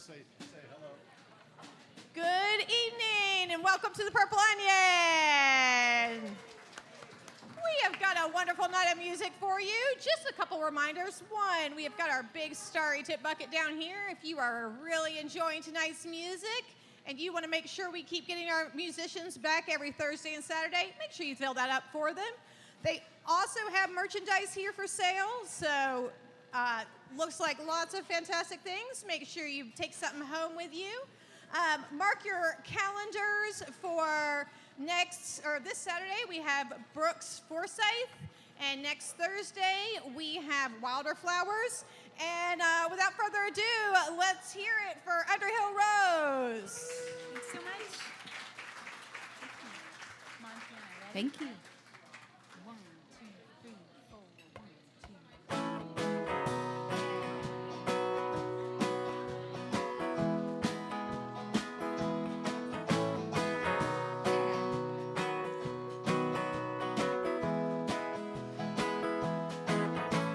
say hello. Good evening and welcome to the Purple Onion. We have got a wonderful night of music for you. Just a couple reminders. One, we have got our big starry tip bucket down here. If you are really enjoying tonight's music and you want to make sure we keep getting our musicians back every Thursday and Saturday, make sure you fill that up for them. They also have merchandise here for sale, so looks like lots of fantastic things. Make sure you take something home with you. Mark your calendars for this Saturday we have Brooks Forsyth, and next Thursday we have Wilder Flowers. And without further ado, let's hear it for Underhill Rose. Thanks so much. Thank you. 1, 2, 3, 4, 1, 2.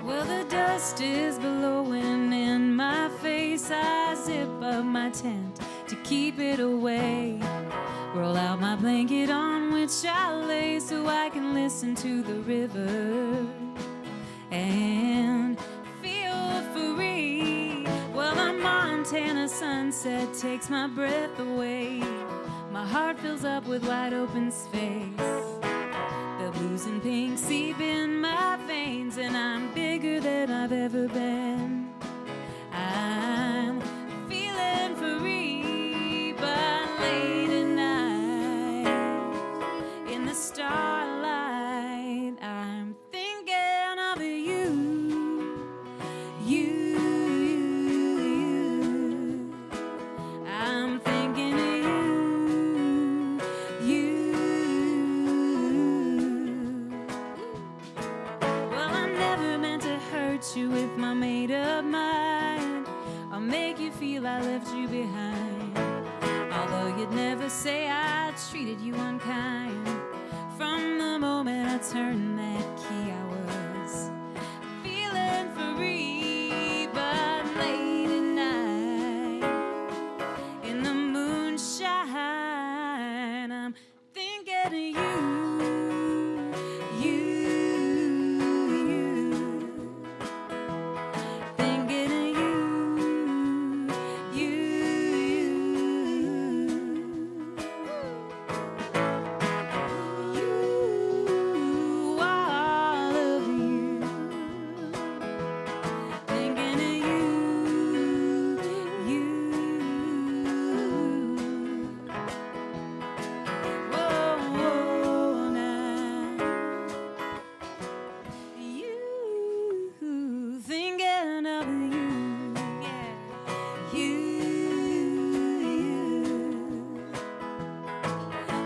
Well, the dust is blowing in my face. I zip up my tent to keep it away. Roll out my blanket on which I lay so I can listen to the river and feel free. Well, the Montana sunset takes my breath away. My heart fills up with wide open space. The blues and pinks seep in my veins, and I'm bigger than I've ever been. I'm feeling free, but late at night, in the starlight, I'm thinking of you. I'm thinking of you. Well, I never meant to hurt you with my made-up mind. I'll make you feel I left you behind. Although you'd never say I treated you unkind. From the moment I turned that key, I was feeling free, but late at night, in the moonshine, I'm thinking of you. Thinking of you. All of you. Thinking of you. Whoa, now. You, thinking of you, yeah.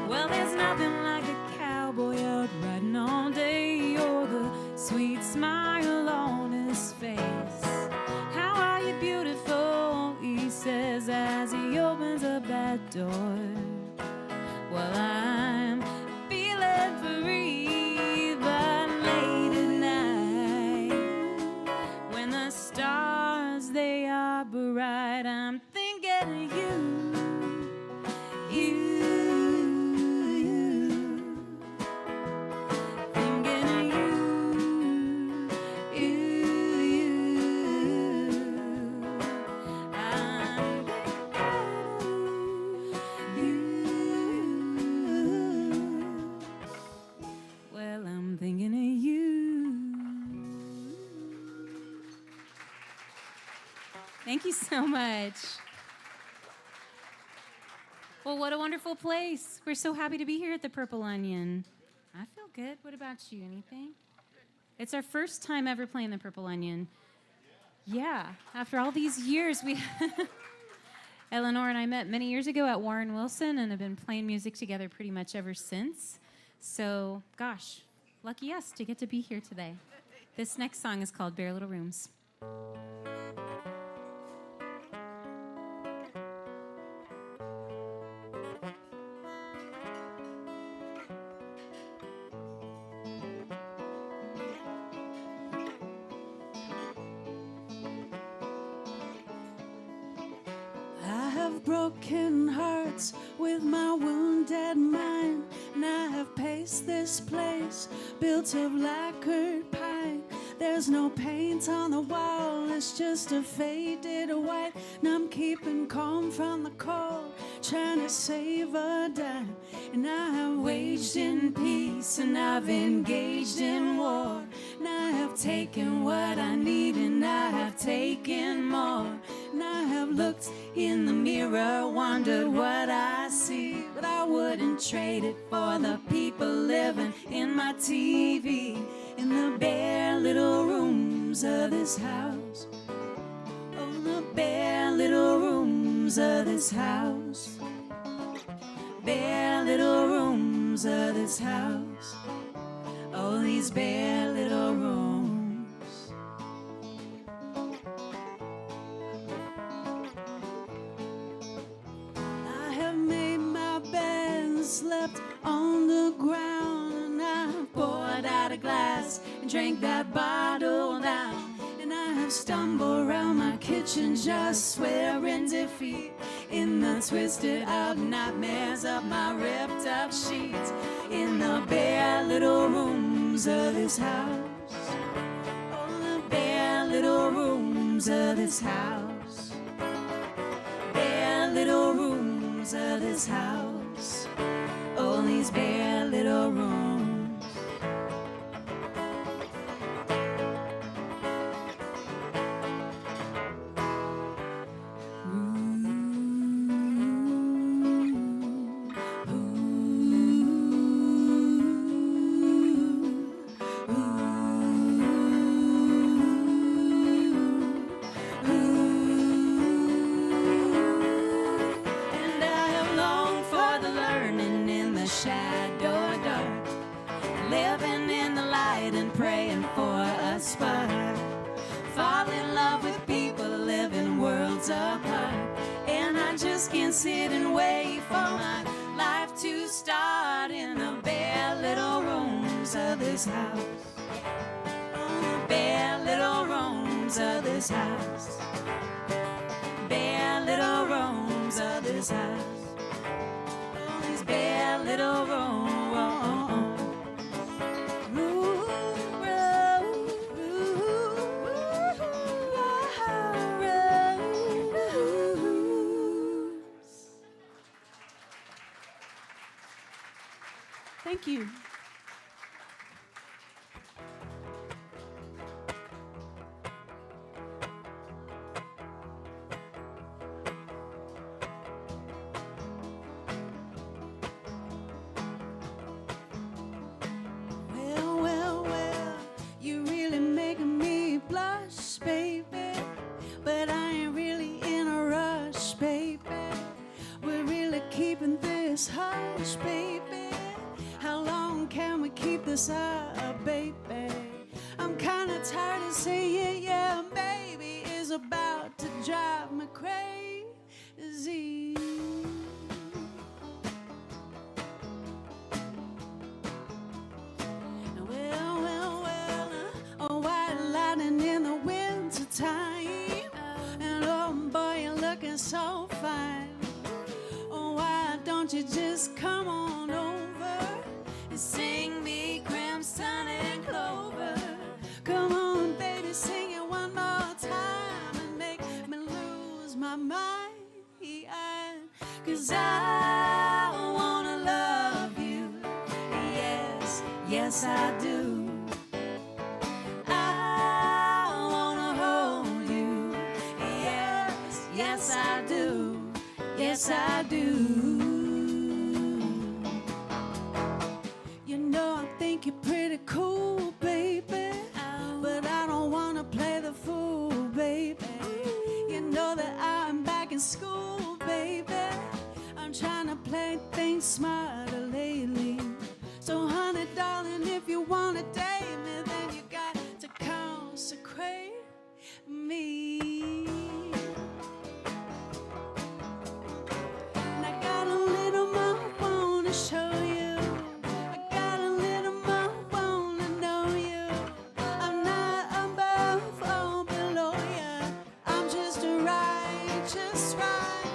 Well, there's nothing like a cowboy out riding all day, or the sweet smile on his face. How are you beautiful, he says as he opens up that door. Well, I'm feeling free, but late at night, when the stars, they are bright, I'm thinking of you. Thinking of you. I'm Well, I'm thinking of you. Thank you so much. Well, what a wonderful place. We're so happy to be here at the Purple Onion. I feel good. What about you? Anything? It's our first time ever playing the Purple Onion. Yeah, after all these years, we Eleanor and I met many years ago at Warren Wilson and have been playing music together pretty much ever since. So, gosh, lucky us to get to be here today. This next song is called Bare Little Rooms. of broken hearts with my wounded mind. And I have paced this place built of lacquered pine. There's no paint on the wall, it's just a faded white. And I'm keeping calm from the cold, trying to save a dime. And I have waged in peace, and I've engaged in war. And I have taken what I need, and I have taken more. And I have looked in the mirror, wondered what I see. But I wouldn't trade it for the people living in my TV, in the bare little rooms of this house. Oh, the bare little rooms of this house. Bare little rooms of this house. Oh, these bare little rooms. I have made my bed and slept on the ground, and I poured out a glass and drank that bottle down. And I have stumbled around my kitchen just swearing defeat in the twisted up nightmares of my ripped up sheets, in the bare little rooms of this house. Oh, the bare little rooms of this house. Bare little rooms of this house. Oh, these bare little rooms. Can't sit and wait for my life to start in the bare little rooms of this house. Oh, the bare little rooms of this house. Bare little rooms of this house. Oh, these bare little rooms. Thank you. Well, you're really making me blush, baby. But I ain't really in a rush, baby. We're really keeping this hush, baby. How long can we keep this up, baby? I'm kinda tired of saying, yeah, baby, is about to drive me crazy. Well, a white lightning in the winter time. And oh boy, you're looking so fine. Oh, why don't you just come on over and sing me Crimson and Clover? Come on, baby, sing it one more time and make me lose my mind. 'Cause I wanna love you, yes, yes I do. I wanna hold you, yes, yes I do, yes I do. You know I think you're pretty cool, baby, but I don't wanna play the fool, baby. You know that I'm back in school, baby. I'm trying to play things smarter lately. So honey, darling, if you wanna date me, then you got to consecrate me. And I got a little more I wanna show you. I got a little more I wanna know you. I'm not above or below you. I'm just a righteous right.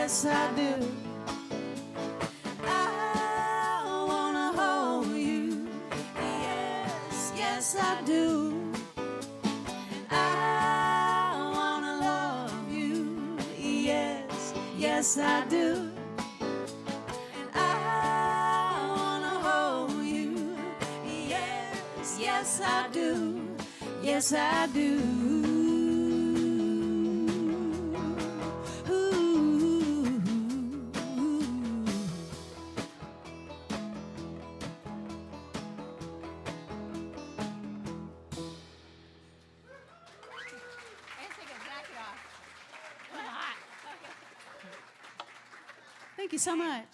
yes I do. I wanna hold you, yes, yes I do. I wanna love you, yes, yes I do. And I wanna hold you, yes, yes I do, yes I do. And take a jacket off. Hot. Thank you so much.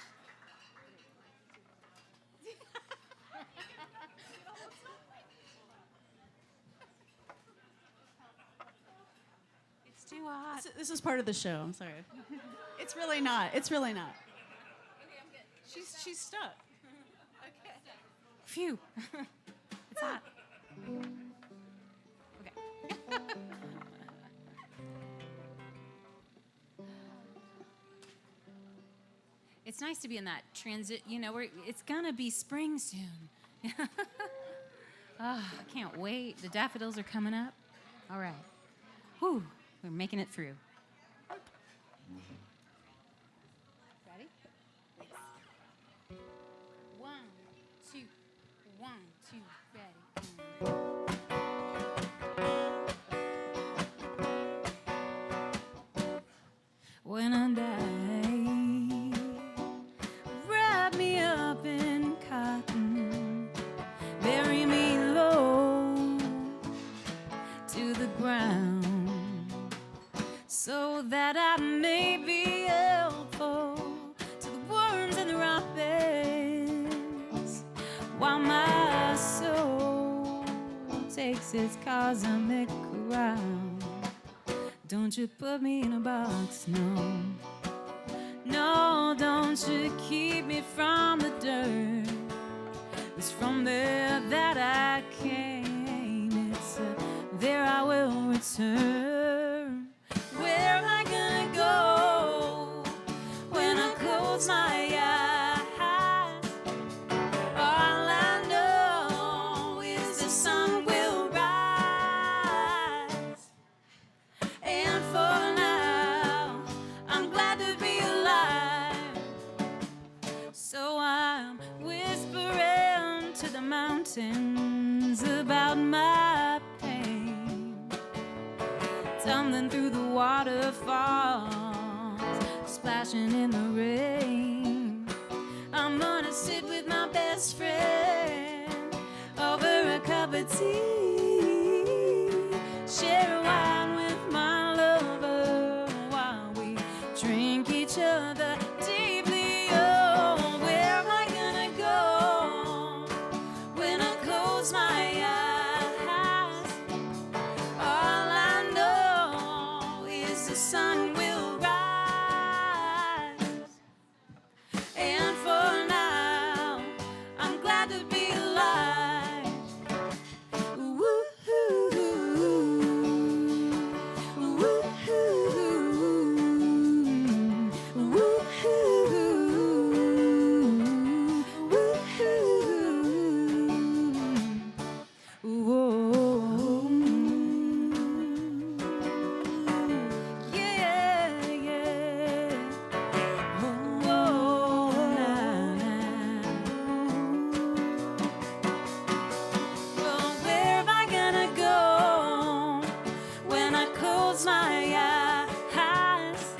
It's too hot. This is part of the show. I'm sorry. It's really not. It's really not. She's stuck. Phew. It's hot. Okay. It's nice to be in that transit. You know, it's gonna be spring soon. I can't wait. The daffodils are coming up. All right. Whew, we're making it through. Ready? Yes. 1, 2, 1, 2, ready. When I die, wrap me up in cotton, bury me low to the ground, so that I may be helpful to the worms and the robins, while my soul takes its cosmic round. Don't you put me in a box, no. No, don't you keep me from the dirt. It's from there that I came. It's there I will return. Where am I gonna go when I close my eyes? All I know is the sun will rise. And for now, I'm glad to be alive. So I'm whispering to the mountains about my pain, tumbling through the waterfalls, splashing in the rain. I'm gonna sit with my best friend over a cup of tea, share a wine with my lover while we drink each other deeply. Oh, where am I gonna go when I close my eyes? All I know is the sun will rise. And for now, I'm glad to be alive. Well, where am I gonna go when I close my eyes?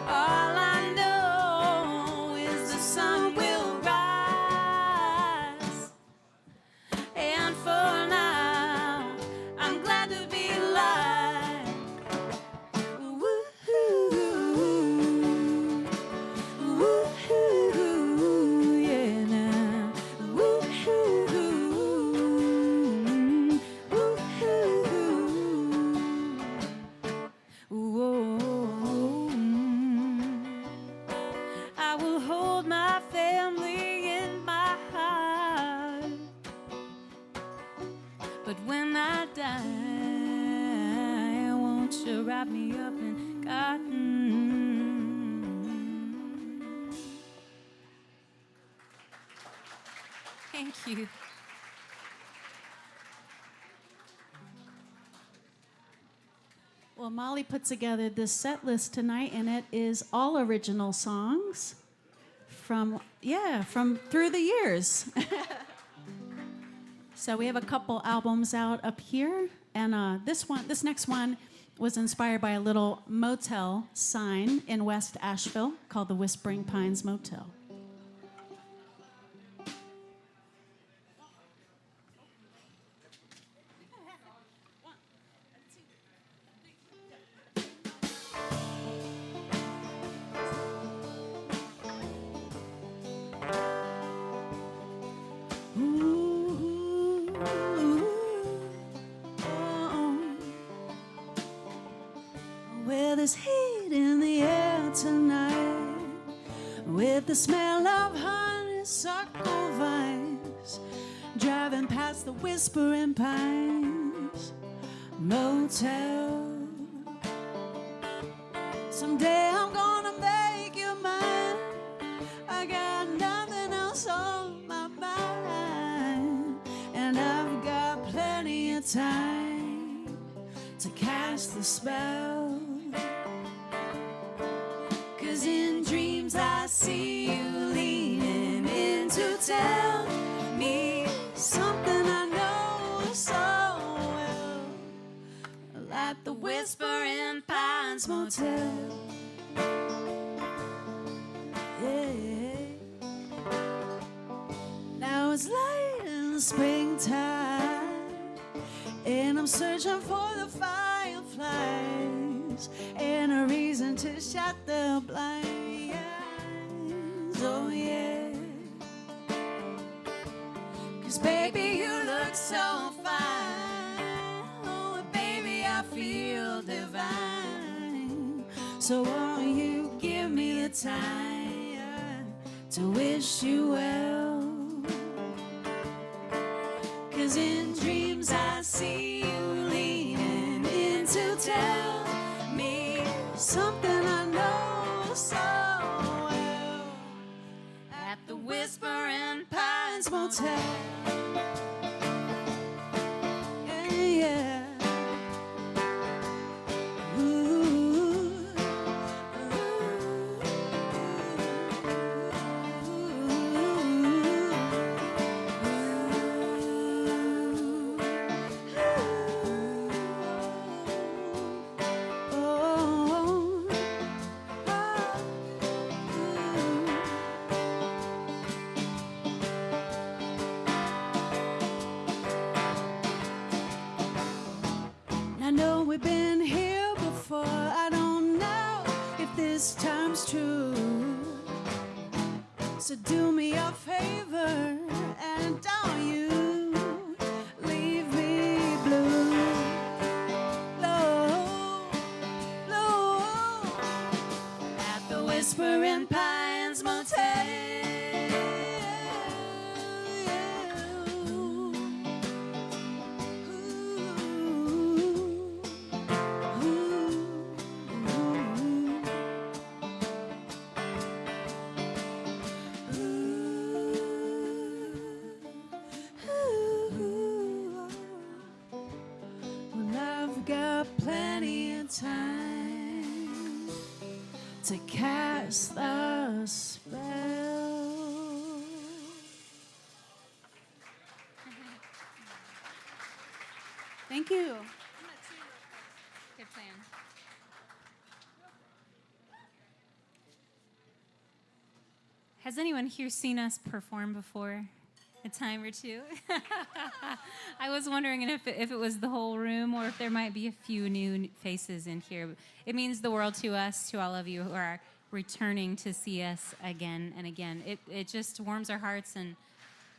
All I know is the sun will rise. And for now, I'm glad to be alive. Woo-hoo, yeah, now. Woo-hoo, woo-hoo. I will hold my family in my heart, but when I die, won't you wrap me up in cotton? you. Well, Molly put together this set list tonight, and it is all original songs from through the years. So we have a couple albums out up here, and this next one was inspired by a little motel sign in West Asheville called the Whispering Pines Motel. Well, there's heat in the air tonight, with the smell of honeysuckle vines, driving past the Whispering Pines Motel. Someday I'm gonna make you mine. I got nothing else on my mind, and I've got plenty of time to cast the spell. 'Cause in dreams I see you leaning in to tell me something I know so well, at the Whispering Pines Motel. Yeah. Now it's late in the springtime, and I'm searching for the fireflies and a reason to shut the blinds. Oh yeah, 'cause baby you look so fine. Oh baby I feel divine. So won't you give me the time to wish you well? 'Cause in dreams I see you leaning in to tell me something I know so well, at the Whispering Pines Motel. Yeah, yeah. I know we've been here before. I don't know if this time's true. So do me a favor and don't you leave me blue. Low, low, at the Whispering Pines Motel. Well, I've got plenty of time to cast the spell. Thank you. Good plan. Has anyone here seen us perform before? A time or two? I was wondering if it was the whole room or if there might be a few new faces in here. It means the world to us, to all of you who are returning to see us again and again. It just warms our hearts and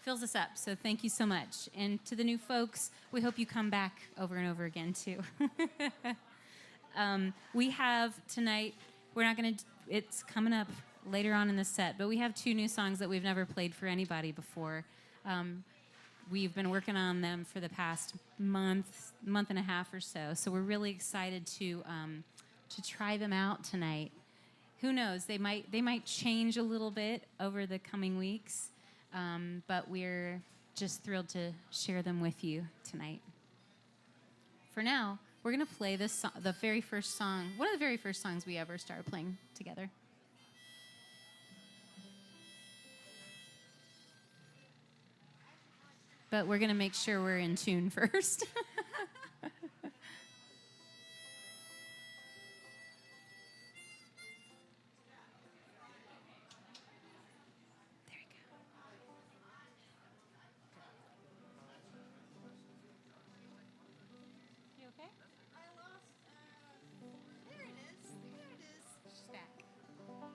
fills us up. So thank you so much. And to the new folks, we hope you come back over and over again too. We have tonight, we're not going to, it's coming up later on in the set, but we have 2 new songs that we've never played for anybody before. We've been working on them for the past month and a half or so. So we're really excited to try them out tonight. Who knows? They might change a little bit over the coming weeks, but we're just thrilled to share them with you tonight. For now, we're going to play this the very first song, one of the very first songs we ever started playing together. But we're going to make sure we're in tune first.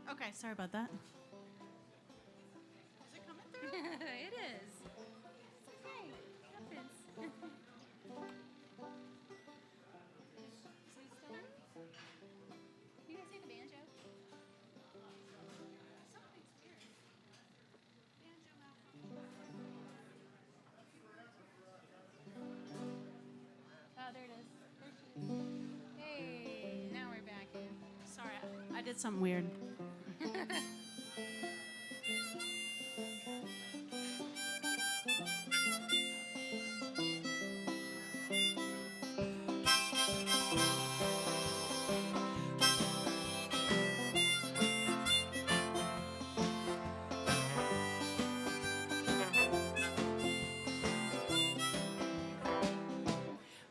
Okay, sorry about that. Is it coming through? It is. It's okay. It happens. You guys hear the banjo? Something's weird. Banjo malfunction. Oh, there it is. There she is. Hey, now we're back in. Sorry, I did something weird.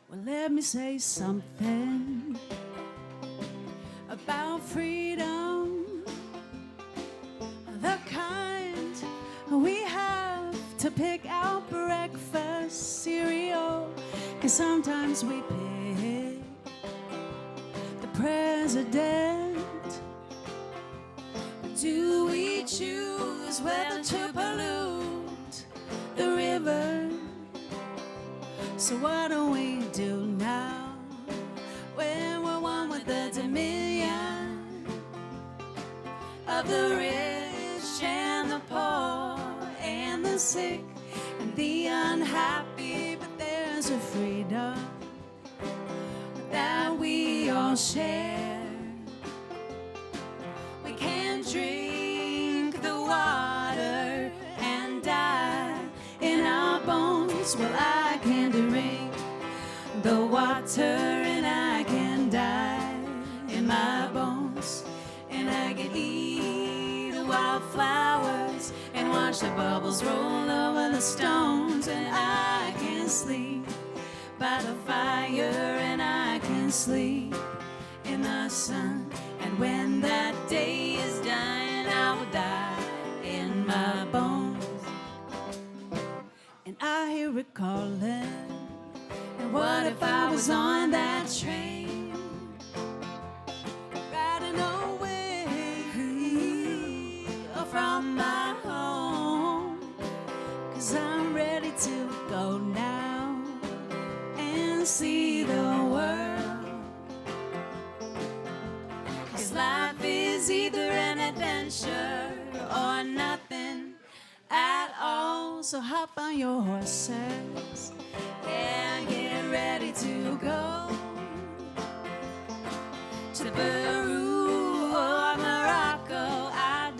Well, let me say something about freedom, the kind we have to pick out breakfast cereal, 'cause sometimes we pick the president. Do we choose whether to pollute the river? So what do we do now when we're one with the dominion of the rich and the poor and the sick and the unhappy? But there's a freedom that we all share. We can drink the water and die in our bones. Well, I can drink the water and I can die in my bones, and I can eat the wildflowers and watch the bubbles roll over the stones, and I can sleep by the fire and I can sleep in the sun, and when that day is done I will die in my bones. And I hear it calling, and what if I was on that train, riding away from my home? 'Cause I'm ready to go now and see the world. 'Cause life is either an adventure or nothing at all. So hop on your horses and get ready to go to Peru or Morocco. I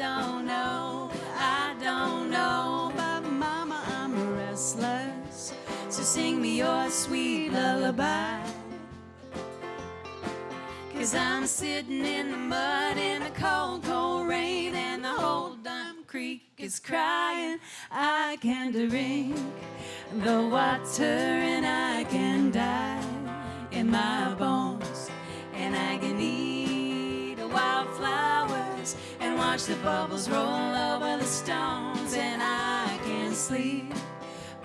don't know, but mama, I'm restless, so sing me your sweet lullaby. 'Cause I'm sitting in the mud in the cold, cold rain, and the whole damn creek is crying. I can drink the water and I can die in my bones, and I can eat the wildflowers and watch the bubbles roll over the stones, and I can sleep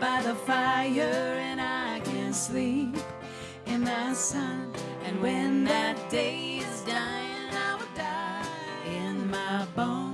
by the fire and I can sleep in the sun, and when that day is done I will die in my bones.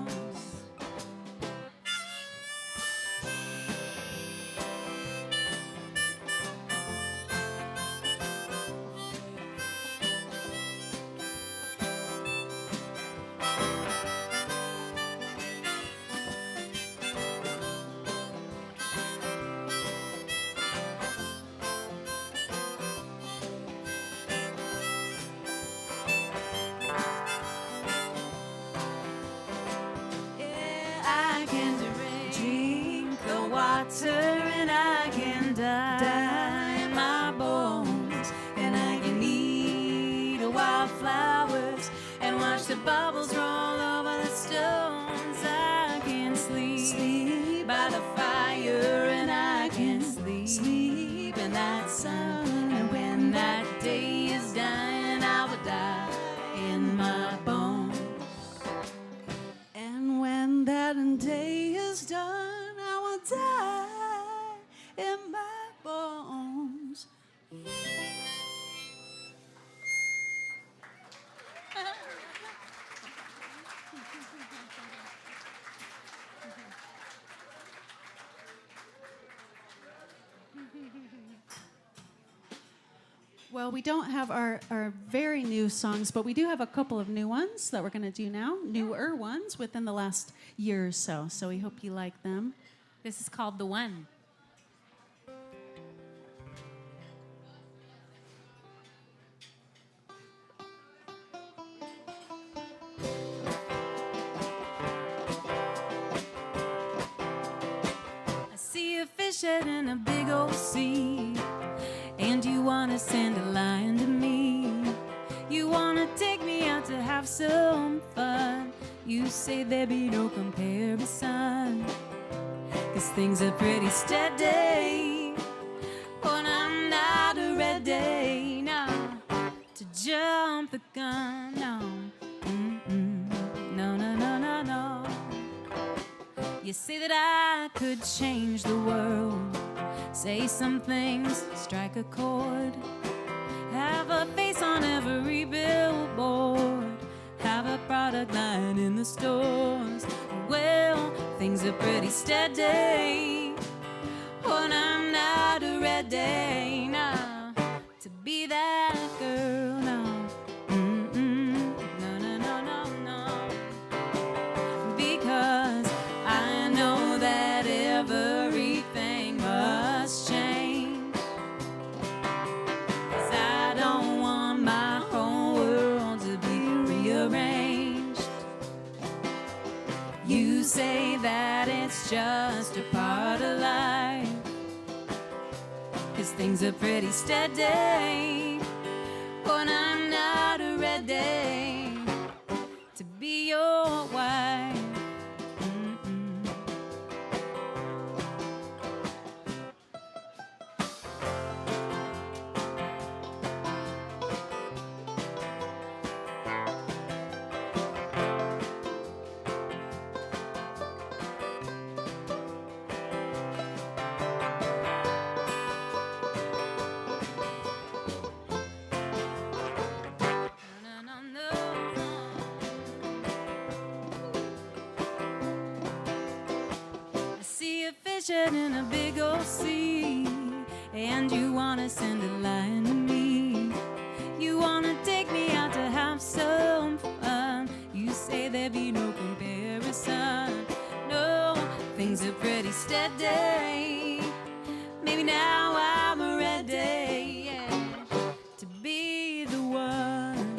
the wildflowers and watch the bubbles roll over the stones. I can sleep by the fire, and I can sleep in that sun. And when that day is done, I will die in my bones. And when that day is done, I will die in my bones. Well, we don't have our very new songs, but we do have a couple of new ones that we're going to do now, newer ones within the last year or so. So we hope you like them. This is called The One. I see a fish head in a big old sea, and you wanna send a line to me. You wanna take me out to have some fun. You say there be no comparison, 'cause things are pretty steady when I'm not ready now to jump the gun. No, no, no, no, no, no. You say that I could change the world, say some things, strike a chord, have a face on every billboard, have a product line in the stores. Well, things are pretty steady when I'm not ready now to be that girl. No, no, no, no, no, no. Because I know that everything must change. 'Cause I don't want my whole world to be rearranged. You say that it's just a part of life, 'cause things are pretty steady when I'm not ready to be your wife. No, no, no, no. I see a fish head in a big old sea, and you wanna send a line to me. You wanna take me out to have some fun. You say there be no comparison. No, things are pretty steady. Maybe now I'm ready, yeah, to be the one.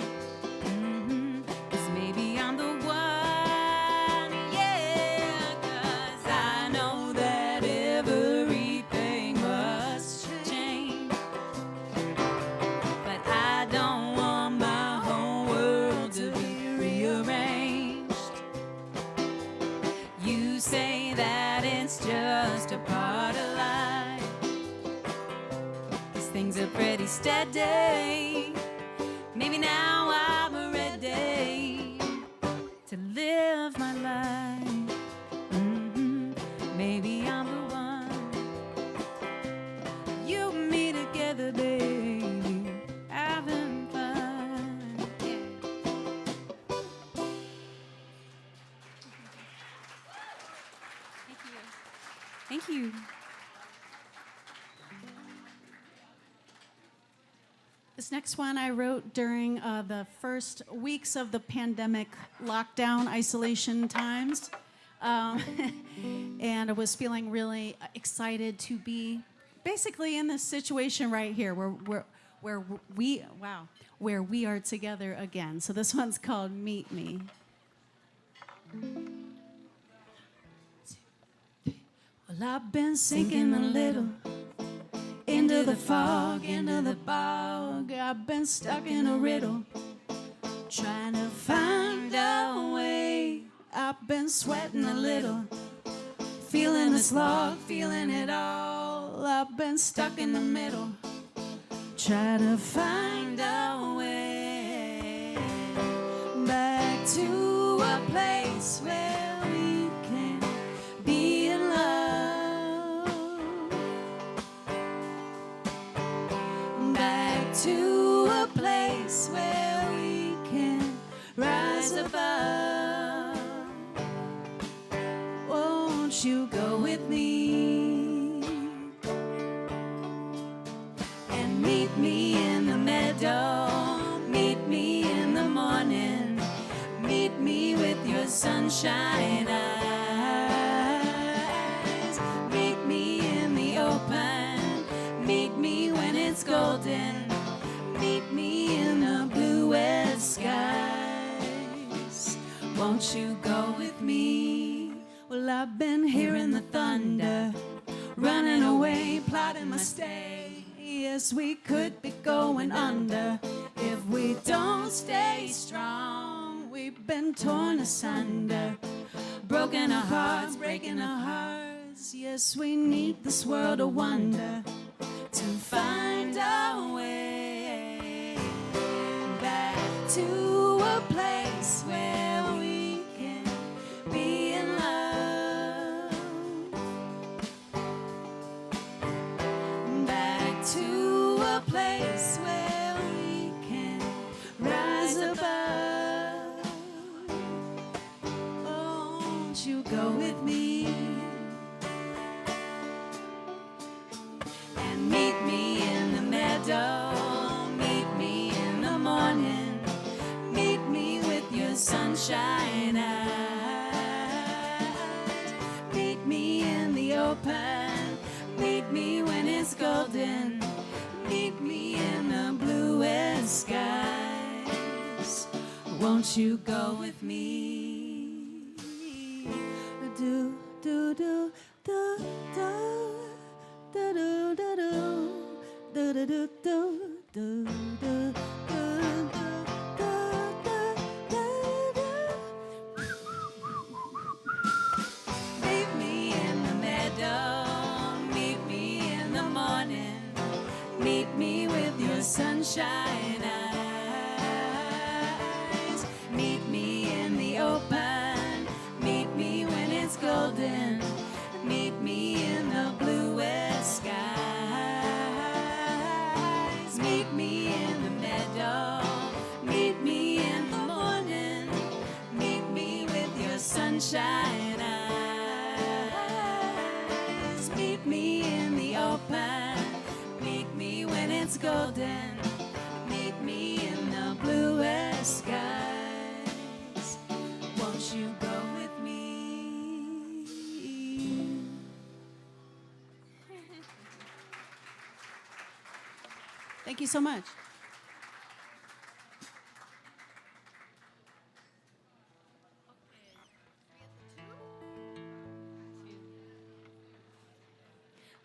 'Cause maybe I'm the one, yeah. 'Cause I know that everything must change, but I don't want my whole world to be rearranged. You say that it's just a part of life, 'cause things are pretty steady. Maybe now I'm ready to live my life. Maybe I'm the one. You and me together, baby, having fun. Yeah. Thank you. This next one I wrote during the first weeks of the pandemic lockdown isolation times. And I was feeling really excited to be basically in this situation right here where we are together again. So this one's called Meet Me. Well, I've been sinking a little into the fog, into the bog. I've been stuck in a riddle, trying to find a way. I've been sweating a little, feeling the slog, feeling it all. I've been stuck in the middle, trying to find a way back to a place where we can be in love. Back to a place where we can rise above. Won't you go with me and meet me in the meadow? Meet me in the morning. Meet me with your sunshine eyes. Meet me in the open. Meet me when it's golden. Meet me in the bluest skies. Won't you go with me? Well, I've been hearing the thunder, running away, plotting my stay. Yes, we could be going under if we don't stay strong. We've been torn asunder, broken our hearts, breaking our hearts. Yes, we need this world of wonder to find our way back to a place where we can be in love. Back to a place where we can rise above. Won't you go with me and meet me in the meadow? Meet me in the morning. Meet me with your sunshine eyes. Meet me in the open. Meet me when it's golden. Meet me in the bluest skies. Won't you go with me? Do do do do do do do do do do do do do do. Meet me in the meadow. Meet me in the morning. Meet me with your sunshine eyes. Meet me in the open. Meet me when it's golden. Meet me in the bluest skies. Meet me in the meadow. Meet me in the morning. Meet me with your sunshine eyes. Meet me in the open. Meet me when it's golden. Meet me in the bluest skies. Won't you go with me? Thank you so much.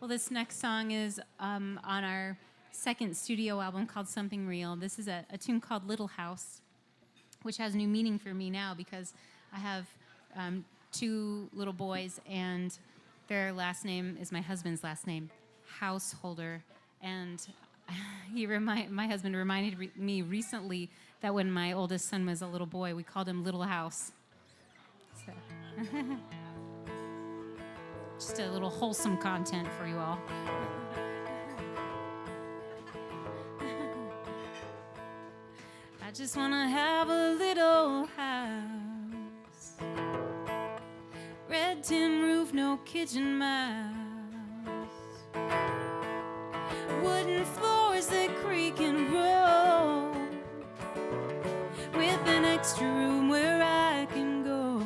Well, this next song is on our second studio album called Something Real. This is a tune called Little House, which has new meaning for me now because I have two little boys, and their last name is my husband's last name, Householder. And my husband reminded me recently that when my oldest son was a little boy, we called him Little House. So. Just a little wholesome content for you all. I just want to have a little house, red tin roof, no kitchen mouse, wooden floors that creak and roll, with an extra room where I can go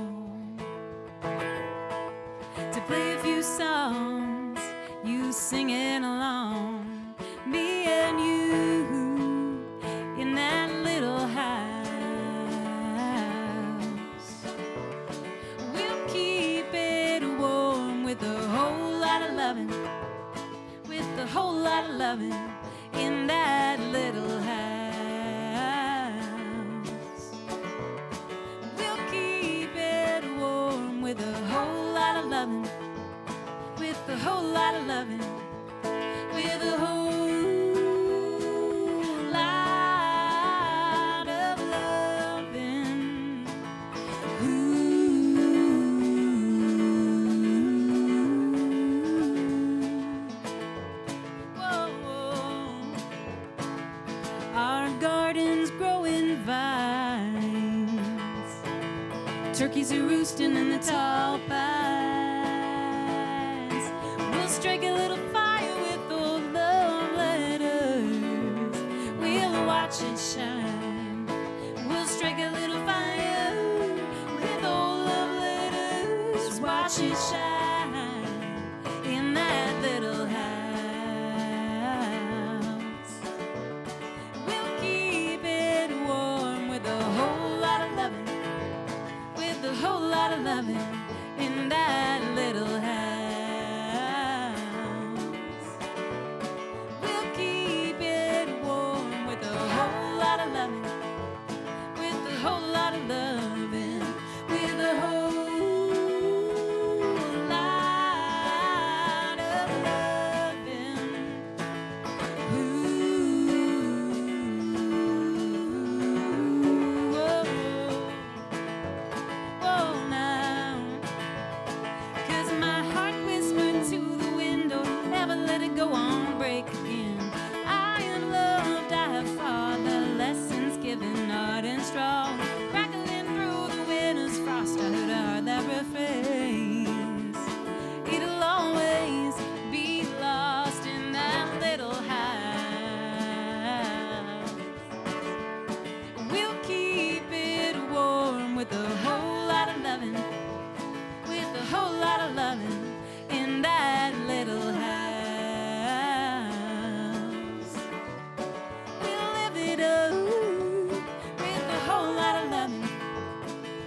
to play a few songs, you singing along, me and you in that little house. We'll keep it warm with a whole lot of loving, with a whole lot of loving in that little house. We'll keep it warm with a whole lot of loving, with a whole lot of loving, with a whole lot of loving. Whoa, whoa. Our garden's growing vines, turkeys are roosting in the tall pines. We'll strike a little fire with old love letters. We'll watch it shine. We'll strike a little fire with old love letters. Watch it shine in that little house. We'll keep it warm with a whole lot of loving, with a whole lot of loving in that little house. We'll keep it warm with a whole lot of loving, with a whole lot of loving, with a whole lot of loving. Whoa, whoa now. 'Cause my heart whispered to the window, never let it go on, break again. I am loved, I have fought, the lessons given art and strong. Crackling through the winter's frost, I heard a heart that refrains. It'll always be lost in that little house. We'll keep it warm with a whole lot of loving, with a whole lot of loving in that little house. We'll live it up with a whole lot of loving,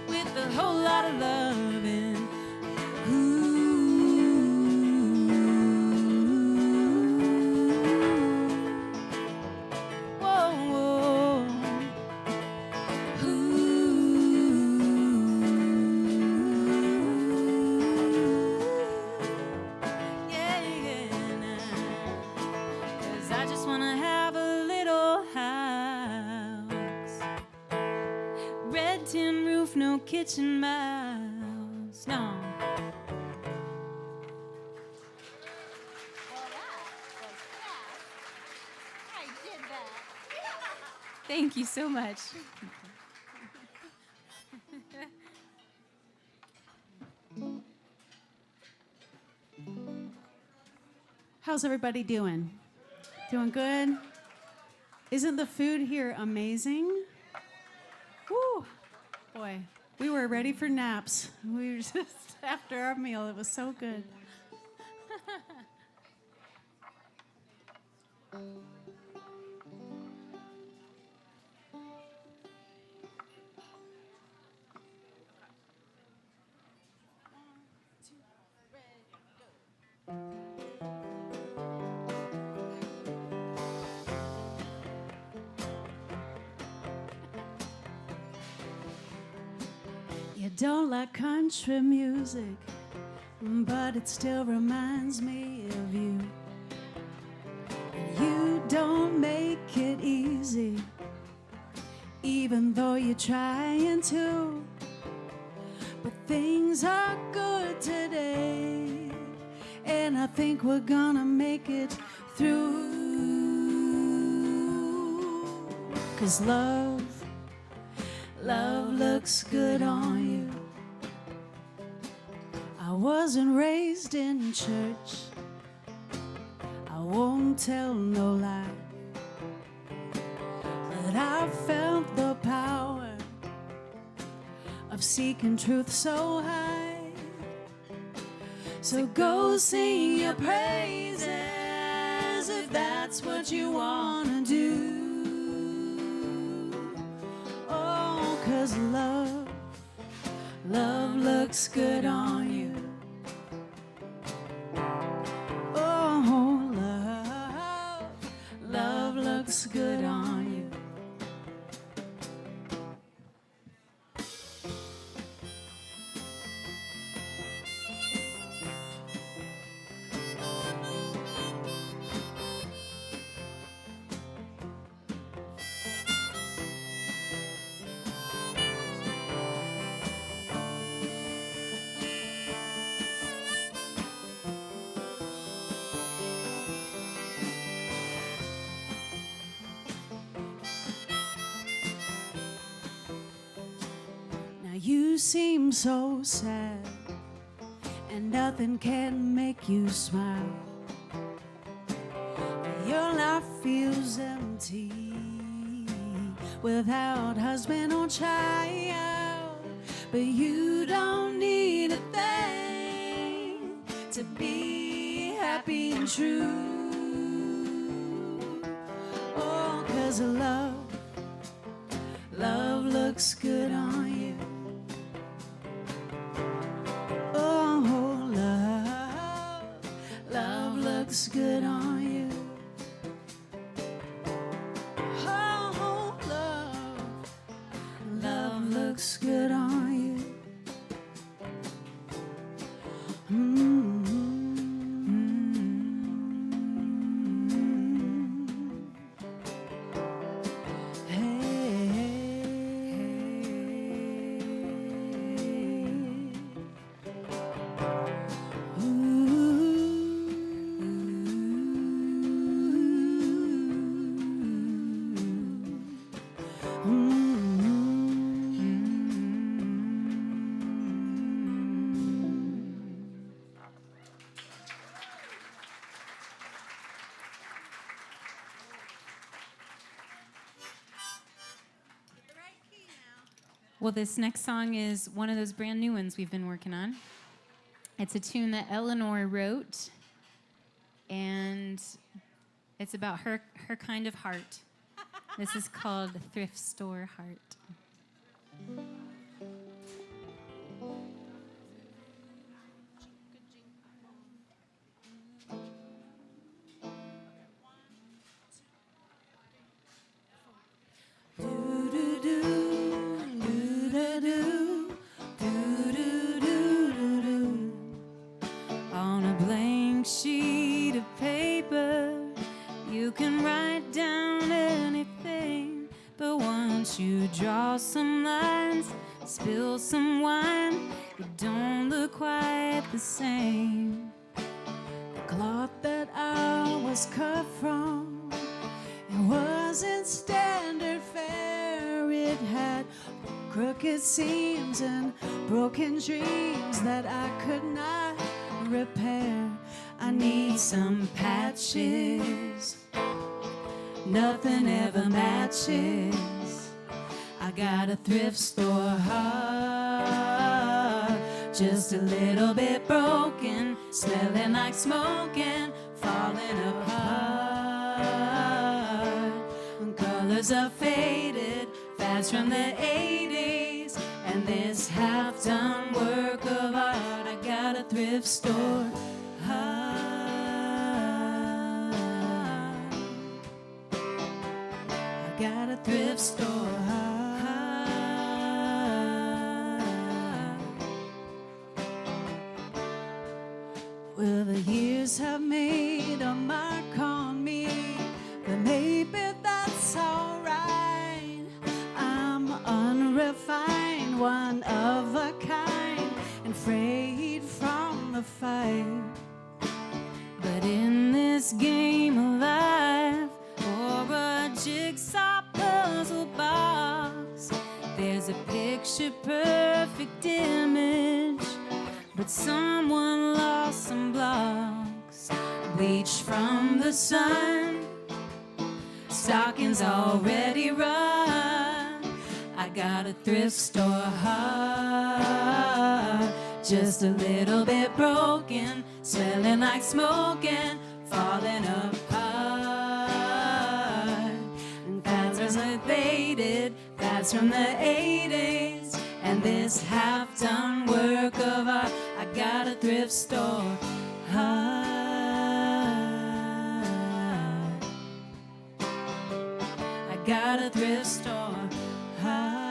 with a whole lot of loving. Whoa, whoa. Yeah, yeah, 'cause I just wanna have a little house, red tin roof, no kitchen mouse, no. Well, that was fast. I did that. Thank you so much. How's everybody doing? Doing good? Isn't the food here amazing? Woo! Boy, we were ready for naps. We were just after our meal. It was so good. You don't like country music, but it still reminds me of you. And you don't make it easy, even though you're trying to. But things are good today, and I think we're gonna make it through. 'Cause love looks good on you. I wasn't raised in church, I won't tell no lie, but I felt the power of seeking truth so high. So go sing your praises if that's what you wanna do. Oh, 'cause love looks good on you. Oh, love You seem so sad, and nothing can make you smile. Your life feels empty without husband or child. But you don't need a thing to be happy and true. Oh, 'cause love looks good on you. Oh, love looks good on you. Oh, love looks good on you. Well, this next song is one of those brand new ones we've been working on. It's a tune that Eleanor wrote, and it's about her kind of heart. This is called Thrift Store Heart. On a blank sheet of paper, you can write down anything. But once you draw some lines, spill some wine, it don't look quite the same. The cloth that I was cut from, it wasn't standard fare. It had crooked seams and broken dreams that I could not repair. I need some patches, nothing ever matches. I got a thrift store heart, just a little bit broken, smelling like smoking, falling apart. Colors are faded, fads from the 80s, and this half-done work of art. I got a thrift store heart. I got a thrift store heart. Well, the years have made a mark on me, but maybe that's alright. I'm unrefined, one of a kind, and frayed from the fight. But in this game of life, or a jigsaw puzzle box, there's a picture-perfect image, but someone lost some blocks. Bleached from the sun, stockings already run. I got a thrift store heart, just a little bit broken, smelling like smoking, falling apart. And fads are faded, fads from the 80s, and this half-done work of art. I got a thrift store heart. I got a thrift store heart.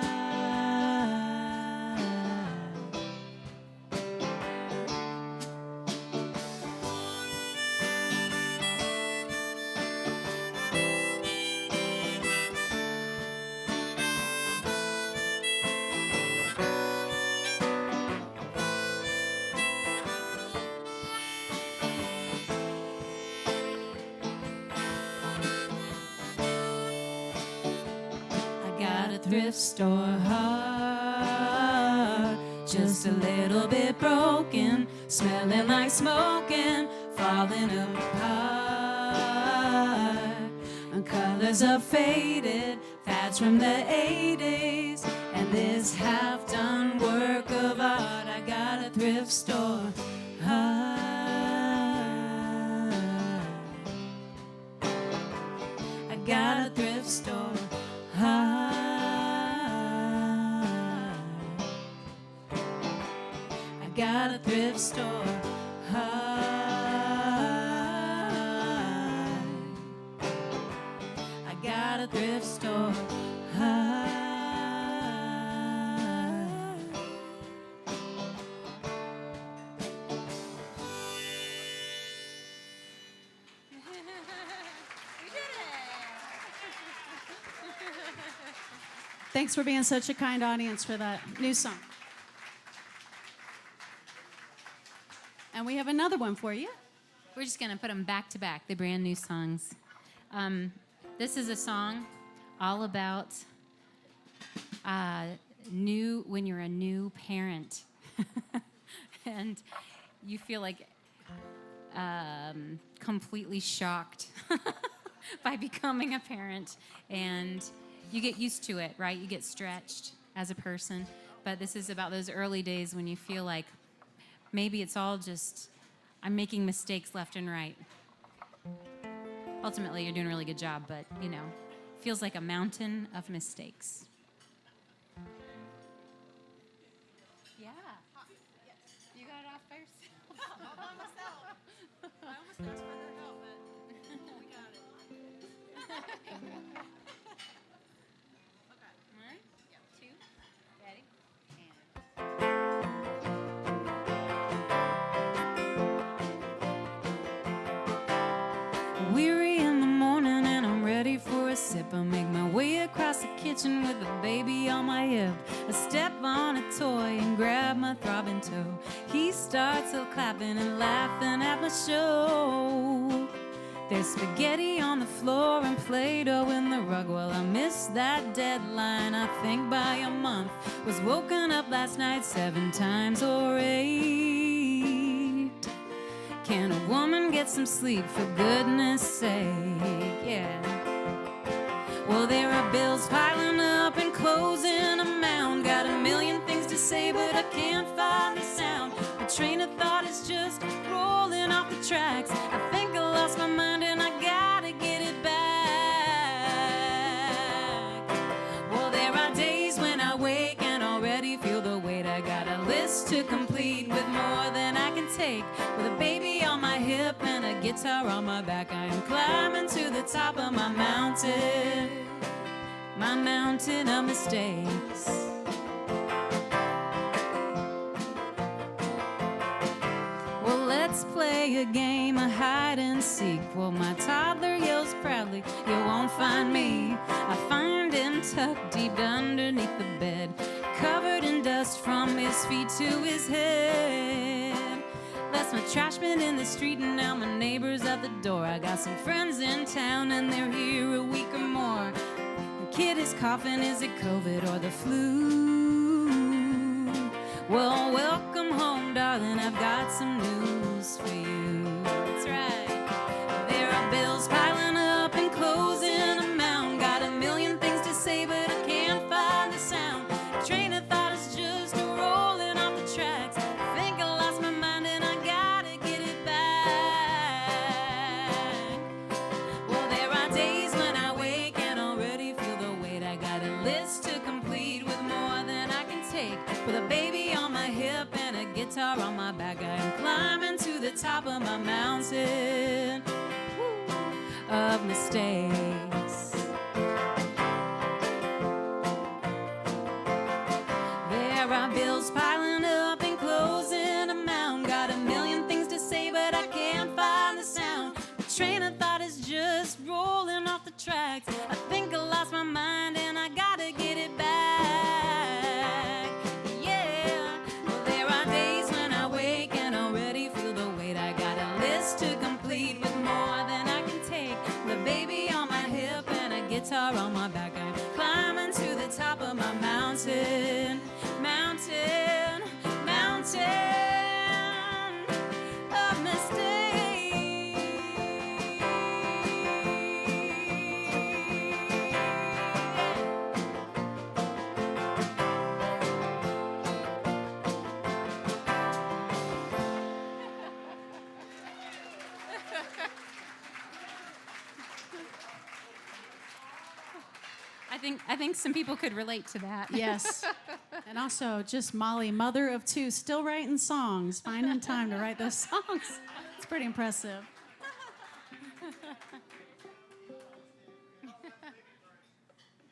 Thrift store heart, just a little bit broken, smelling like smoking, falling apart. And colors are faded, fads from the 80s, and this half-done work of art. I got a thrift store. I got a thrift store. I got a thrift store. I got a thrift store. Thanks for being such a kind audience for that new song. And we have another one for you. We're just going to put them back to back, the brand new songs. This is a song all about when you're a new parent and you feel like completely shocked by becoming a parent, and you get used to it, right? You get stretched as a person. But this is about those early days when you feel like maybe it's all just, I'm making mistakes left and right. Ultimately, you're doing a really good job, but, you know, feels like a mountain of mistakes. Yeah. You got it off by yourself. All by myself. I almost asked for her help, but we got it. One, two, ready, and... Weary in the morning and I'm ready for a sip. I make my way across the kitchen with a baby on my hip. I step on a toy and grab my throbbing toe. He starts up clapping and laughing at my show. There's spaghetti on the floor and Play-Doh in the rug. Well, I missed that deadline, I think by a month. Was woken up last night 7 times or 8. Can a woman get some sleep, for goodness sake? Yeah. Well, there are bills piling up and clothes in a mound. Got a million things to say, but I can't find the sound. My train of thought is just rolling off the tracks. I think I lost my mind and I gotta get it back. Well, there are days when I wake and already feel the weight. I got a list to complete with more than I can take. With a baby on my hip and a guitar on my back, I am climbing to the top of my mountain of mistakes. Well, let's play a game of hide and seek. Well, my toddler yells proudly, you won't find me. I find him tucked deep underneath the bed, covered in dust from his feet to his head. Left my trash bin in the street and now my neighbor's at the door. I got some friends in town and they're here a week or more. The kid is coughing, is it COVID or the flu? Well, welcome home, darling, I've got some news for you. That's right. There are bills piling up and clothes in a mound. Got a million things to say, but I can't find the sound. The train of thought is just rolling off the tracks. I think I lost my mind and I gotta get it back. Well, there are days when I wake and already feel the weight. I got a list to complete with more than I can take. With a baby on my hip and a guitar on my back, I am climbing to the top of my mountain of mistakes. There are bills piling up and clothes in a mound. Got a million things to say, but I can't find the sound. The train of thought is just rolling off the tracks. I think I lost my mind and I gotta get it back. Yeah. Well, there are days when I wake and already feel the weight. I got a list to complete with more than I can take. The baby on my hip and a guitar on my back, I'm climbing to the top of my mountain I think some people could relate to that. Yes. And also, just Molly, mother of two, still writing songs, finding time to write those songs. It's pretty impressive.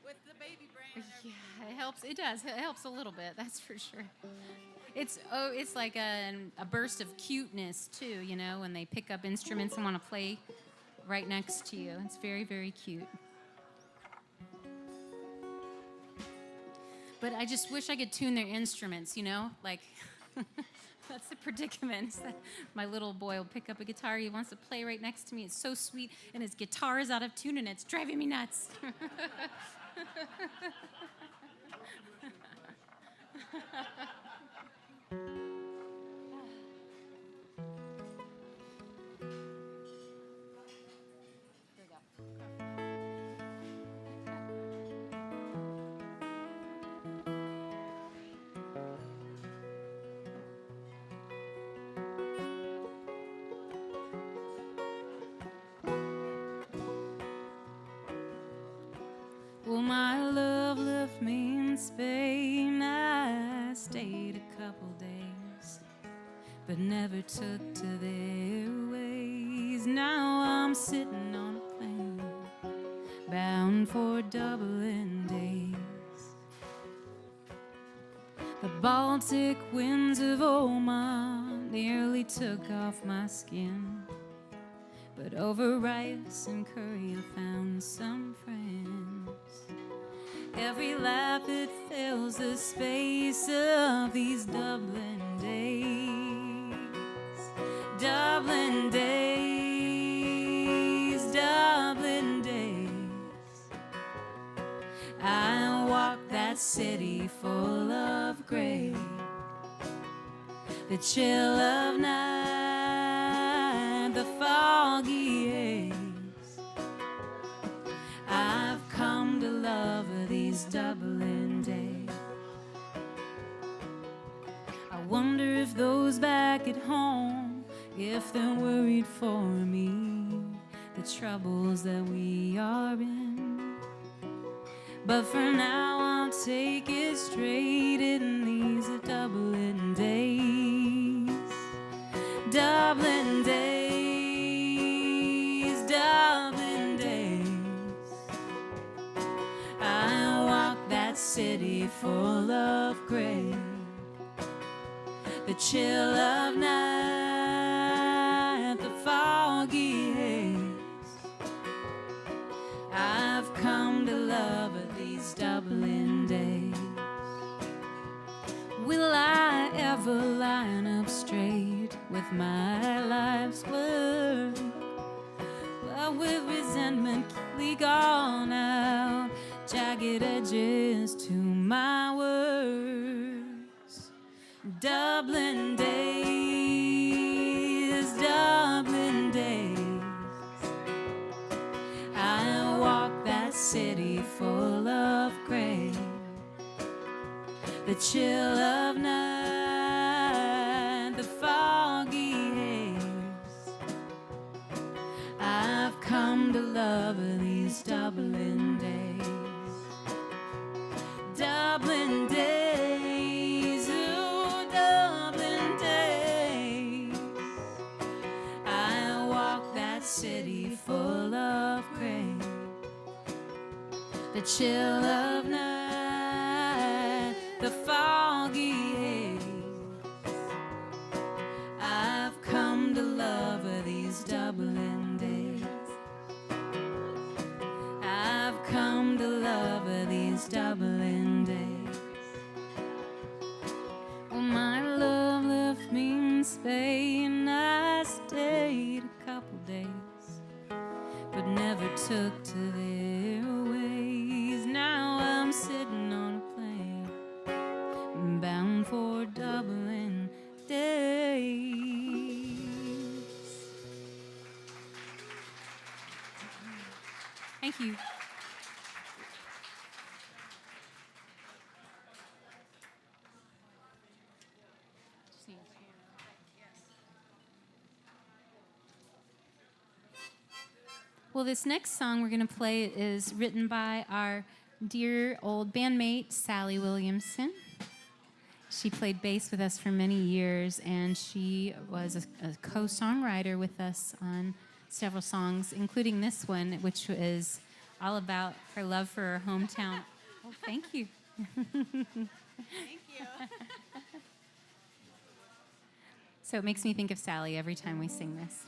With the baby brain. Yeah, it helps. It does. It helps a little bit. That's for sure. It's like a burst of cuteness too. You know, when they pick up instruments and want to play right next to you. It's very, very cute. But I just wish I could tune their instruments. You know, like. That's the predicament. My little boy will pick up a guitar. He wants to play right next to me. It's so sweet, and his guitar is out of tune, and it's driving me nuts. Well, my love left me in Spain. I stayed a couple days, but never took to their ways. Now I'm sitting on a plane, bound for Dublin days. The Baltic winds of Oman nearly took off my skin, but over rice and curry I found some friends. Every laugh it fills the space of these Dublin days. Dublin days, Dublin days. I walk that city full of grey, the chill of night, the foggy haze. I've come to love these Dublin days. I wonder if those back at home, if they're worried for me, the troubles that we are in. But for now I'll take it straight in these Dublin days. Dublin days, Dublin days. I walk that city full of grey, the chill of night, the foggy haze. I've come to love these Dublin days. Will I ever line up straight with my life's work? Well, with resentment quickly gone out, jagged edges to my words. Dublin days, Dublin days. I walk that city full of grey, the chill of night, the foggy haze. I've come to love these Dublin days. Dublin days, oh, Dublin days. I walk that city full of grey, the chill of night, the foggy haze. I've come to love these Dublin days. I've come to love these Dublin days. Well, my love left me in Spain. I stayed a couple days, but never took to their ways. Now I'm sitting on a plane, bound for Dublin days. Thank you. Well, this next song we're going to play is written by our dear old bandmate, Sally Williamson. She played bass with us for many years, and she was a co-songwriter with us on several songs, including this one, which is all about her love for her hometown. Oh, thank you. Thank you. So it makes me think of Sally every time we sing this.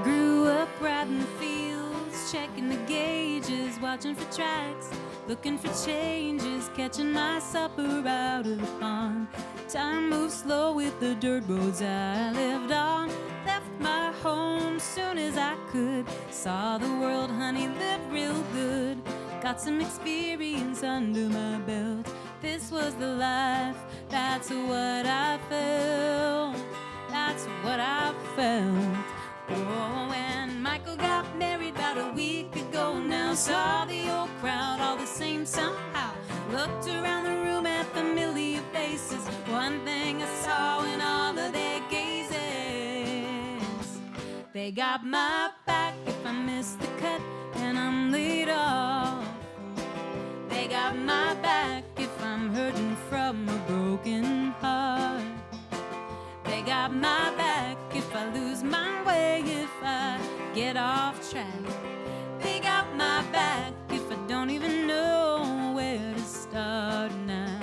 Grew up riding the fields, checking the gauges, watching for tracks, looking for changes, catching my supper out of the pond. Time moved slow with the dirt roads I lived on. Left my home soon as I could. Saw the world, honey, lived real good. Got some experience under my belt. This was the life, that's what I felt. That's what I felt. Oh, and Michael got married about a week ago now. Saw the old crowd all the same somehow. Looked around the room at familiar faces. One thing I saw in all of their gazes: they got my back if I miss the cut and I'm laid off. They got my back if I'm hurting from a broken heart. They got my back if I lose my way, if I get off track. They got my back if I don't even know where to start now.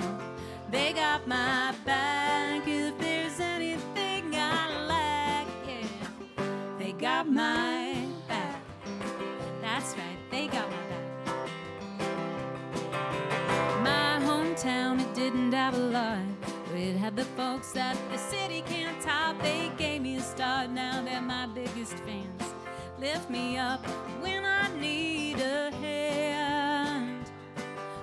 They got my back if there's anything I lack, yeah. They got my back. That's right, they got my back. My hometown, it didn't have a lot. It had the folks that the city can't top. They gave me a start, now they're my biggest fans. Lift me up when I need a hand.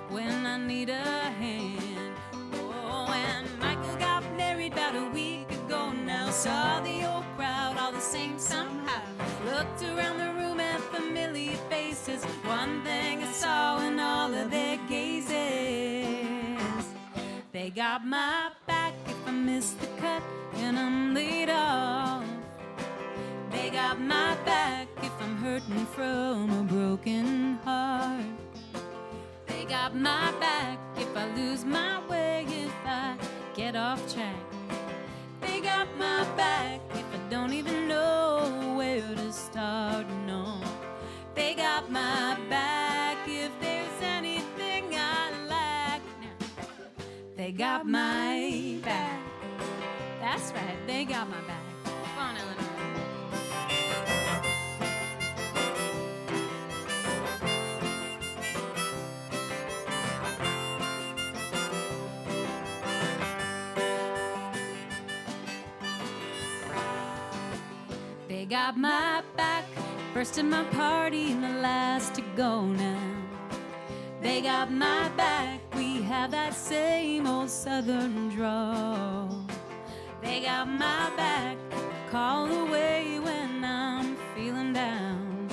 When I need a hand. Oh, and Michael got married about a week ago now. Saw the old crowd all the same somehow. Looked around the room at familiar faces. One thing I saw in all of their gazes: they got my back if I miss the cut and I'm laid off. They got my back if I'm hurting from a broken heart. They got my back if I lose my way, if I get off track. They got my back if I don't even know where to start, no. They got my back if there's anything I lack now. They got my back. That's right, they got my back. Come on, Eleanor. They got my back, first in my party and the last to go now. They got my back, we have that same old southern drawl. They got my back, call away when I'm feeling down.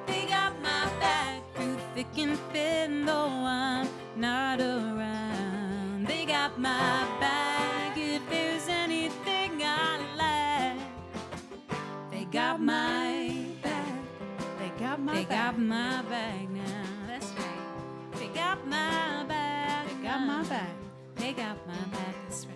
They got my back through thick and thin, though I'm not around. They got my back if there's anything I lack. They got my back. They got my They back. got my back now. That's right. They got my back. They got my back. They got my back. That's right.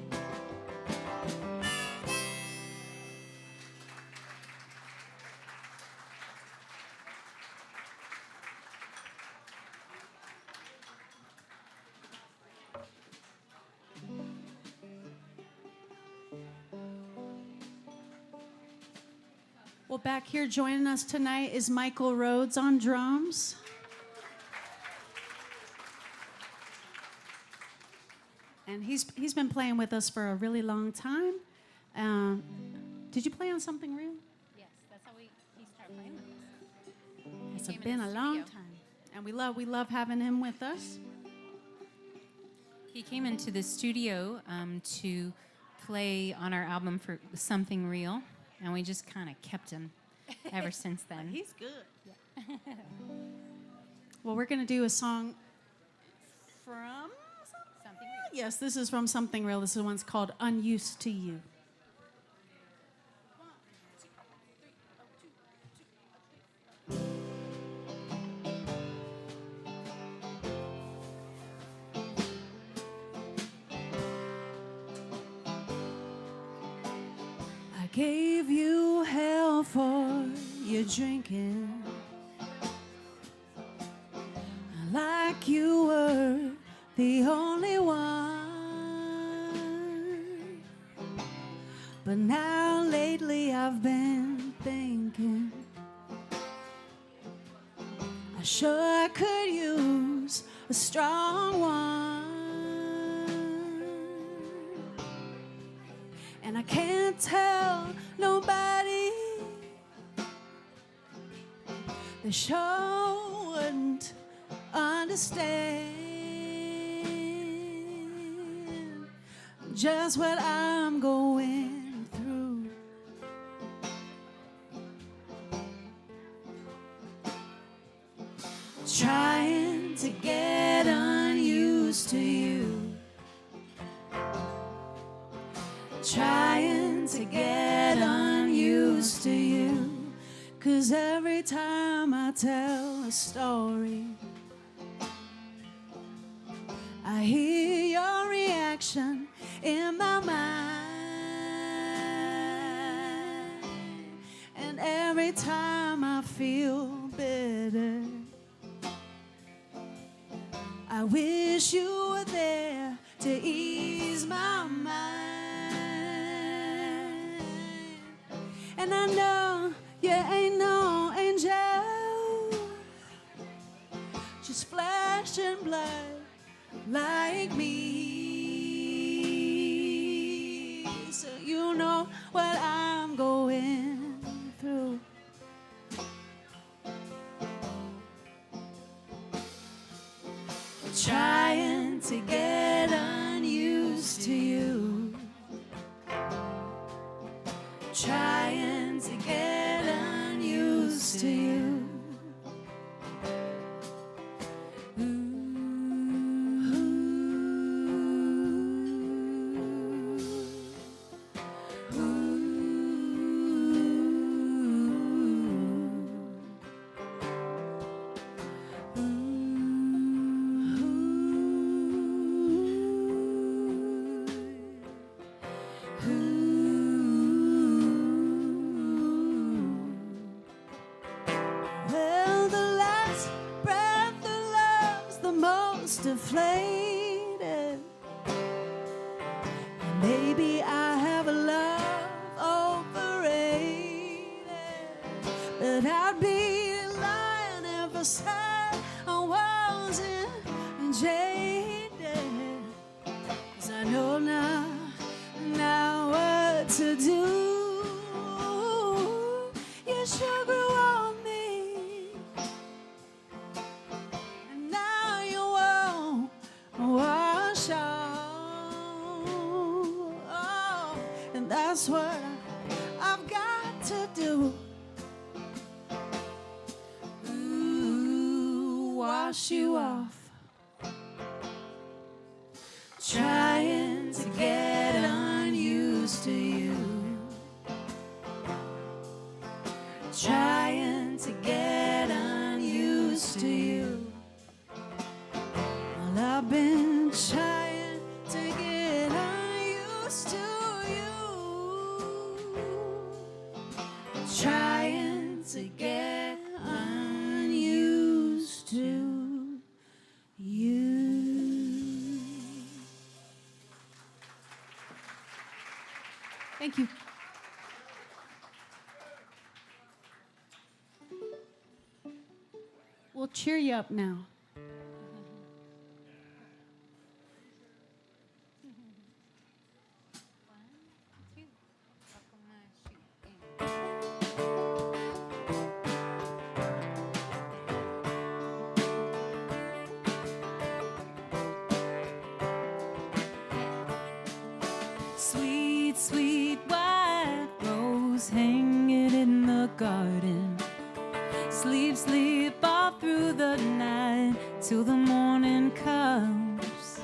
Well, back here joining us tonight is Michael Rhodes on drums. And he's been playing with us for a really long time. Did you play on something real? Yes, that's how he started playing with us. It's came in been the a long studio. time. And we love having him with us. He came into the studio to play on our album for Something Real, and we just kind of kept him ever since then. He's good. Well, we're going to do a song from... Something Real. Yes, this is from Something Real. This is one's called Unused to You. I gave you hell for your drinking, like you were the only one. But now lately I've been thinking I sure could use a strong one. And I can't tell nobody, they sure wouldn't understand just what I'm going through. Trying to get unused to you, trying to get unused to you. 'Cause every time I tell a story, I hear your reaction in my mind. And every time I feel bitter, I wish you were there to ease my mind. And I know you ain't no angel, just flesh and blood like me. So you know what I'm going through. Trying to get unused to you, trying to get unused to you. Deflated. Maybe I have a love overrated, but I'd be lying if I said I wasn't jaded. 'Cause I know now what to do. You sure grew on me, and now you won't wash out. Oh, and that's what I've got to do. Ooh, wash you off. Trying to get unused to you, trying to get unused to you. Well, I've been trying to get unused to you, trying to get unused to you. Thank you. We'll cheer you up now. Sweet hang it in the garden. Sleep, sleep all through the night till the morning comes.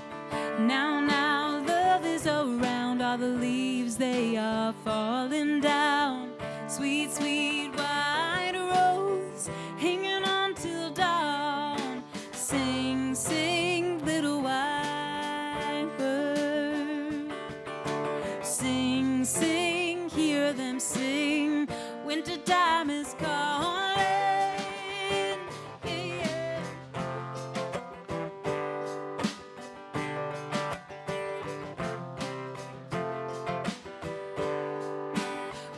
Now, now, love is around. All the leaves, they are falling down. Sweet, sweet white rose, hanging on till dawn. Sing, sing, little white bird. Sing, sing, hear them sing. Winter time is calling. Yeah, yeah.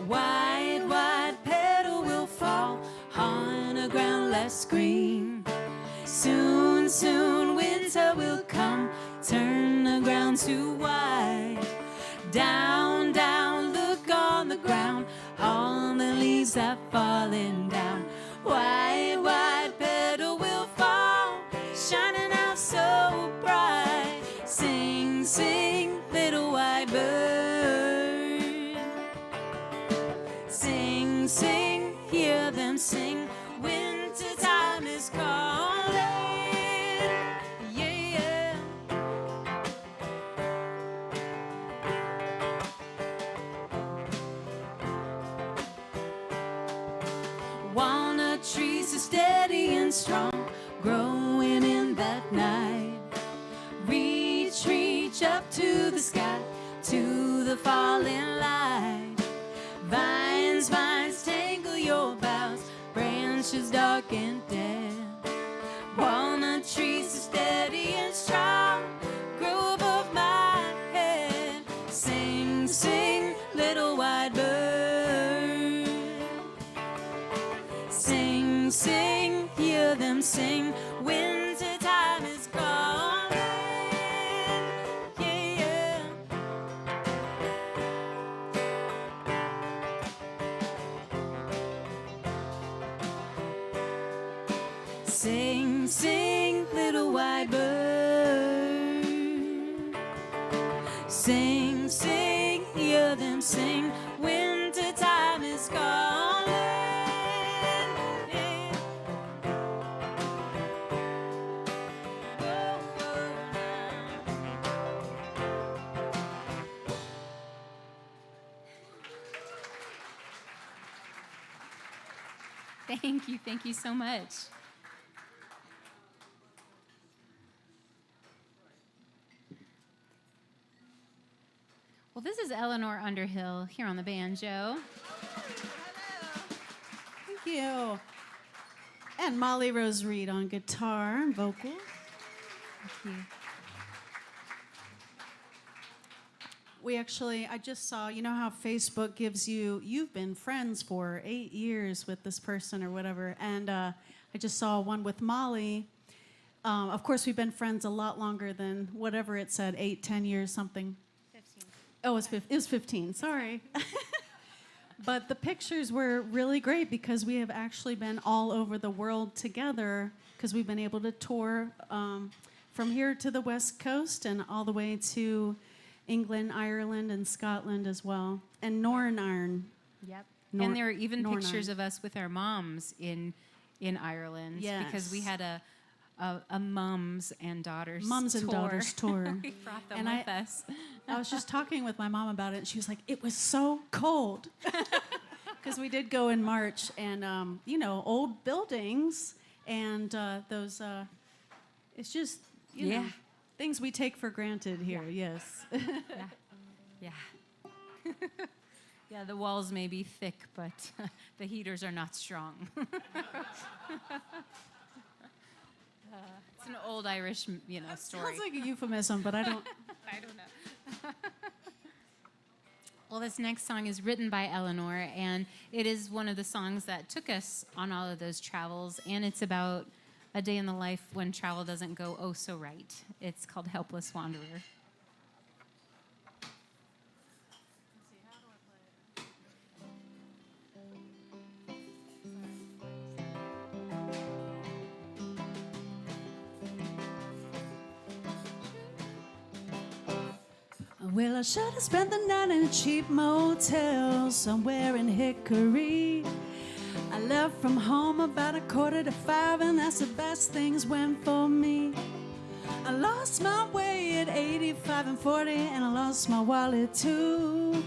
White, white petal will fall on a ground less green. Soon, soon winter will come, turn the ground to white. Down, down, look on the ground, all the leaves have fallen down. White, white petal will fall, shining out so bright. Sing, sing, little white bird. Sing, sing, hear them sing. Winter time is calling. Yeah, yeah. Walnut trees are steady and strong, growing in that night. Reach, reach up to the sky, to the falling light. Vines, vines, tangle your boughs, branches dark and dead. Walnut trees are steady and strong, grow above my head. Sing, sing, little white bird. Sing, sing, hear them sing. Winter time is calling. Yeah, yeah. Sing, sing, little white bird. Sing, sing, hear them sing. Winter time is calling. Yeah. Oh, oh, now. Thank you so much. Well, this is Eleanor Underhill here on the banjo. Thank you. And Molly Rose Reed on guitar and vocal. Thank you. I just saw, you know how Facebook gives you've been friends for 8 years with this person or whatever, and I just saw one with Molly. Of course, we've been friends a lot longer than whatever it said, 8, 10 years, something. 15. Oh, it was 15, sorry. But the pictures were really great because we have actually been all over the world together because we've been able to tour from here to the West Coast and all the way to England, Ireland, and Scotland as well. And Northern Ireland. Yep. And there are even Northern pictures Ireland. of us with our moms in Ireland because we Yes. had a mums and daughters Mums and tour. Daughters tour. We brought them And with us. I was just talking with my mom about it, and she was like, it was so cold. Because we did go in March, and, old buildings, and those, it's just, you know, Yeah. things we take for granted here, yes. Yeah. Yeah, the walls may be thick, but the heaters are not strong. It's an old Irish, story. Sounds like a euphemism, but I don't. I don't know. Well, this next song is written by Eleanor, and it is one of the songs that took us on all of those travels, and it's about a day in the life when travel doesn't go oh so right. It's called Helpless Wanderer. Well, I should have spent the night in a cheap motel somewhere in Hickory. I left from home about 4:45, and that's the best things went for me. I lost my way at 85 and 40, and I lost my wallet too.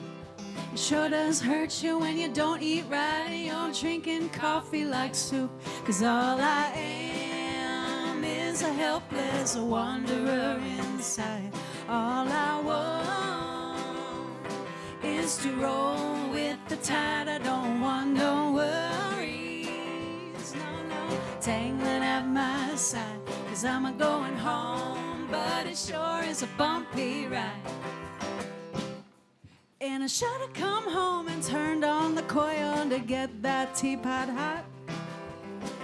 It sure does hurt you when you don't eat right and you're drinking coffee like soup. 'Cause all I am is a helpless wanderer inside. All I want is to roll with the tide. I don't want no worries, no tangling at my side. 'Cause I'm a going home, but it sure is a bumpy ride. And I should have come home and turned on the coil to get that teapot hot,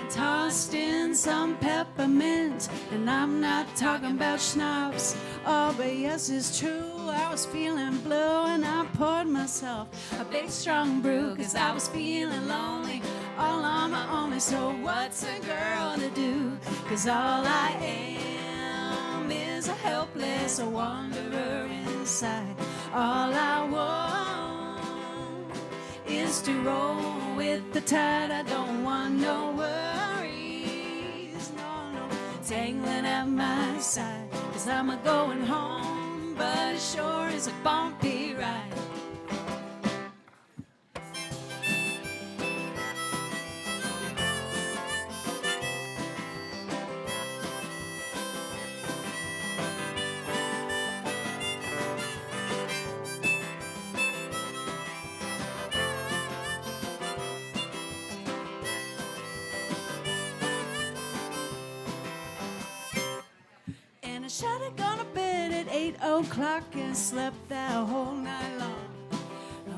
and tossed in some peppermint. And I'm not talking about schnapps. Oh, but yes, it's true, I was feeling blue, and I poured myself a big strong brew. 'Cause I was feeling lonely all on my own. So what's a girl to do? 'Cause all I am is a helpless wanderer inside. All I want is to roll with the tide. I don't want no worries, no tangling at my side. 'Cause I'm a going home, but it sure is a bumpy ride. I should have gone to bed at 8 o'clock and slept that whole night long,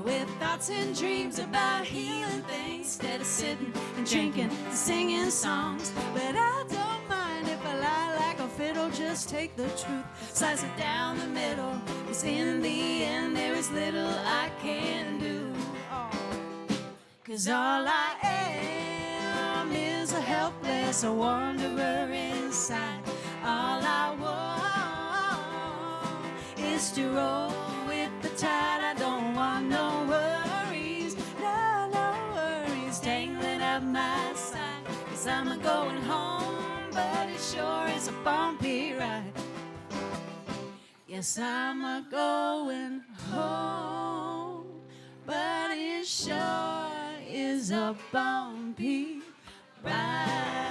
with thoughts and dreams about healing things, instead of sitting and drinking and singing songs. But I don't mind if I lie like a fiddle. Just take the truth, slice it down the middle. 'Cause in the end there is little I can do. 'Cause all I am is a helpless wanderer inside. All I want is to roll with the tide. I don't want no worries, no worries tangling at my side. 'Cause I'm a going home, but it sure is a bumpy ride. Yes, I'm a going home, but it sure is a bumpy ride.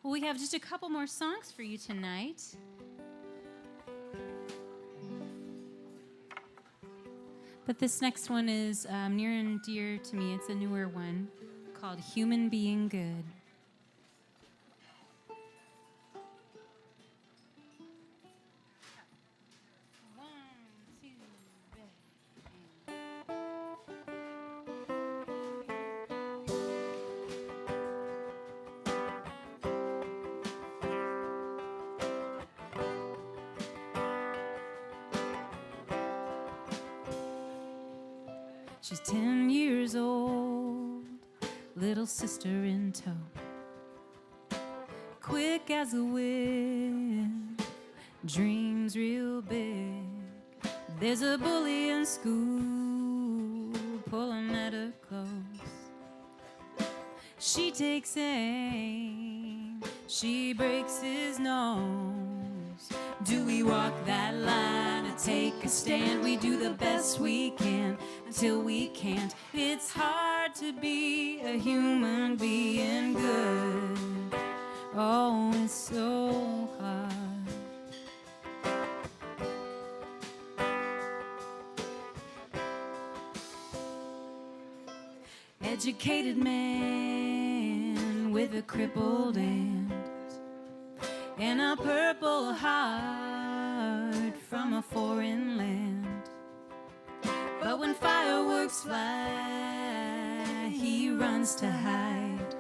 Well, we have just a couple more songs for you tonight. But this next one is near and dear to me. It's a newer one called Human Being Good. She's 10 years old, little sister in tow, quick as a wind, dreams real big. There's a bully in school pulling at her clothes. She takes aim, she breaks his nose. Do we walk that line and take a stand? We do the best we can until we can't. It's hard to be a human being good. Oh, it's so hard. Educated man with a crippled hand and a purple heart from a foreign land. But when fireworks fly, he runs to hide,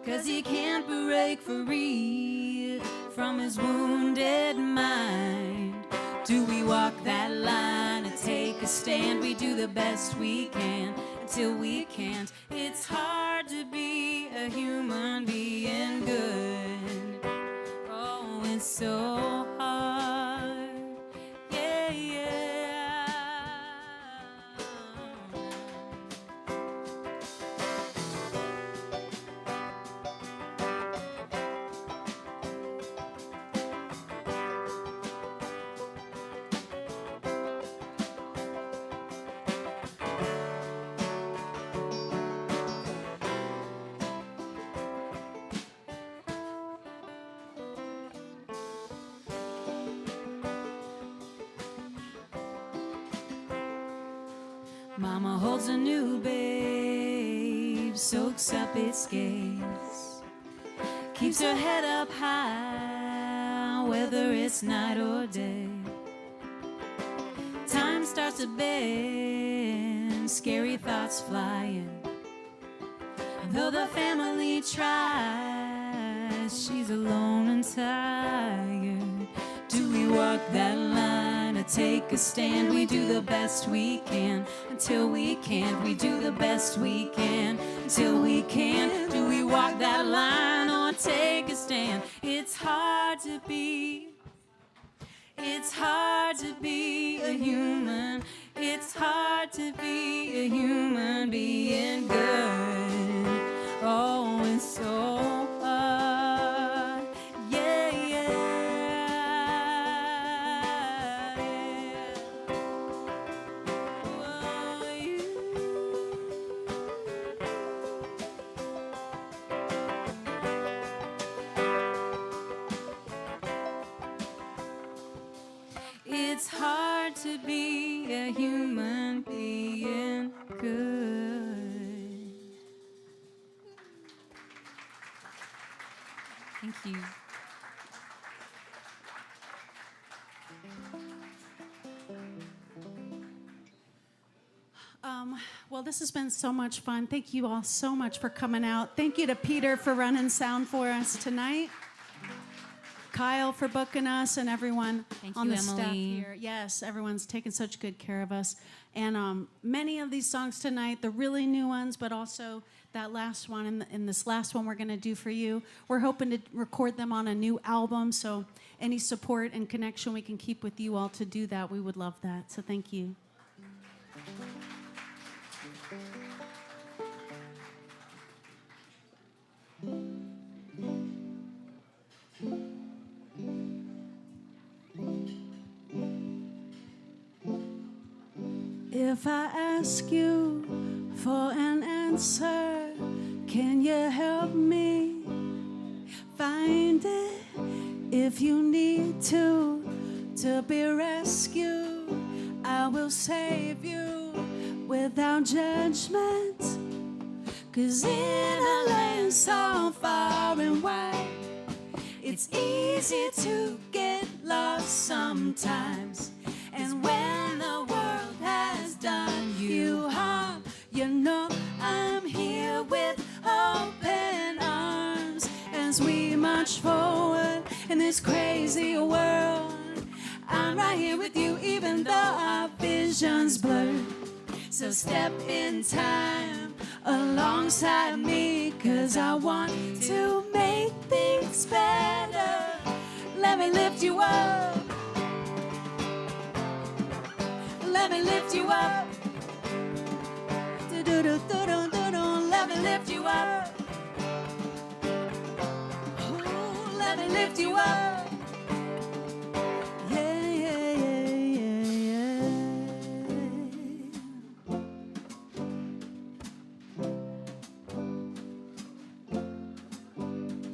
'cause he can't break free from his wounded mind. Do we walk that line and take a stand? We do the best we can until we can't. It's hard to be a human being good. Oh, it's so hard. Yeah, yeah. Mama holds a new babe, soaks up its gaze, keeps her head up high, whether it's night or day. Time starts to bend, scary thoughts flying. Though the family tries, she's alone and tired. Do we walk that line or take a stand? We do the best we can until we can't. We do the best we can until we can't. Do we walk that line or take a stand? It's hard to be. It's hard to be a human. It's hard to be a human being good. Oh, it's so hard. Yeah, yeah. Oh, you. It's hard to be a human being good. Thank you. Well, this has been so much fun. Thank you all so much for coming out. Thank you to Peter for running sound for us tonight. Kyle for booking us, and everyone Thank on you, the staff Emily. here. Yes, everyone's taken such good care of us. And many of these songs tonight, the really new ones, but also that last one and this last one we're going to do for you, we're hoping to record them on a new album. So any support and connection we can keep with you all to do that, we would love that. So thank you. If I ask you for an answer, can you help me find it? If you need to be rescued, I will save you without judgment. 'Cause in a land so far and wide, it's easy to get lost sometimes. And when the world has done you harm, you know I'm here with open arms. As we march forward in this crazy world, I'm right here with you even though our vision's blurred. So step in time alongside me, 'cause I want to make things better. Let me lift you up. Let me lift you up. Do-do-do-do-do-do-do. Let me lift you up. Ooh, let me lift you up. Yeah, yeah, yeah, yeah, yeah.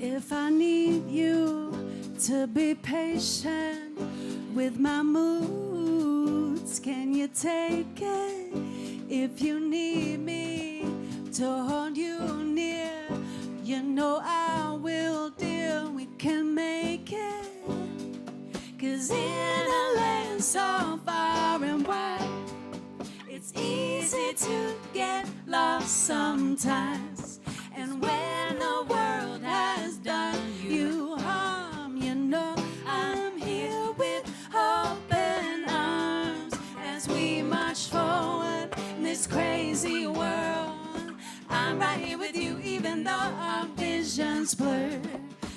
If I need you to be patient with my moods, can you take it? If you need me to hold you near, you know I will, dear. We can make it. 'Cause in a land so far and wide, it's easy to get lost sometimes. And when the world has done you harm, you know I'm here with open I'm right here with you, even though our visions blur.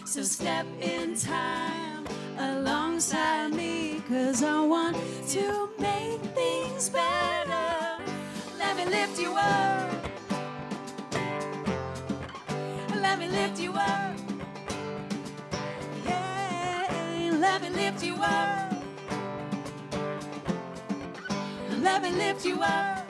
So step in time alongside me, 'cause I want to make things better. Let me lift you up. Let me lift you up. Yeah, let me lift you up. Let me lift you up.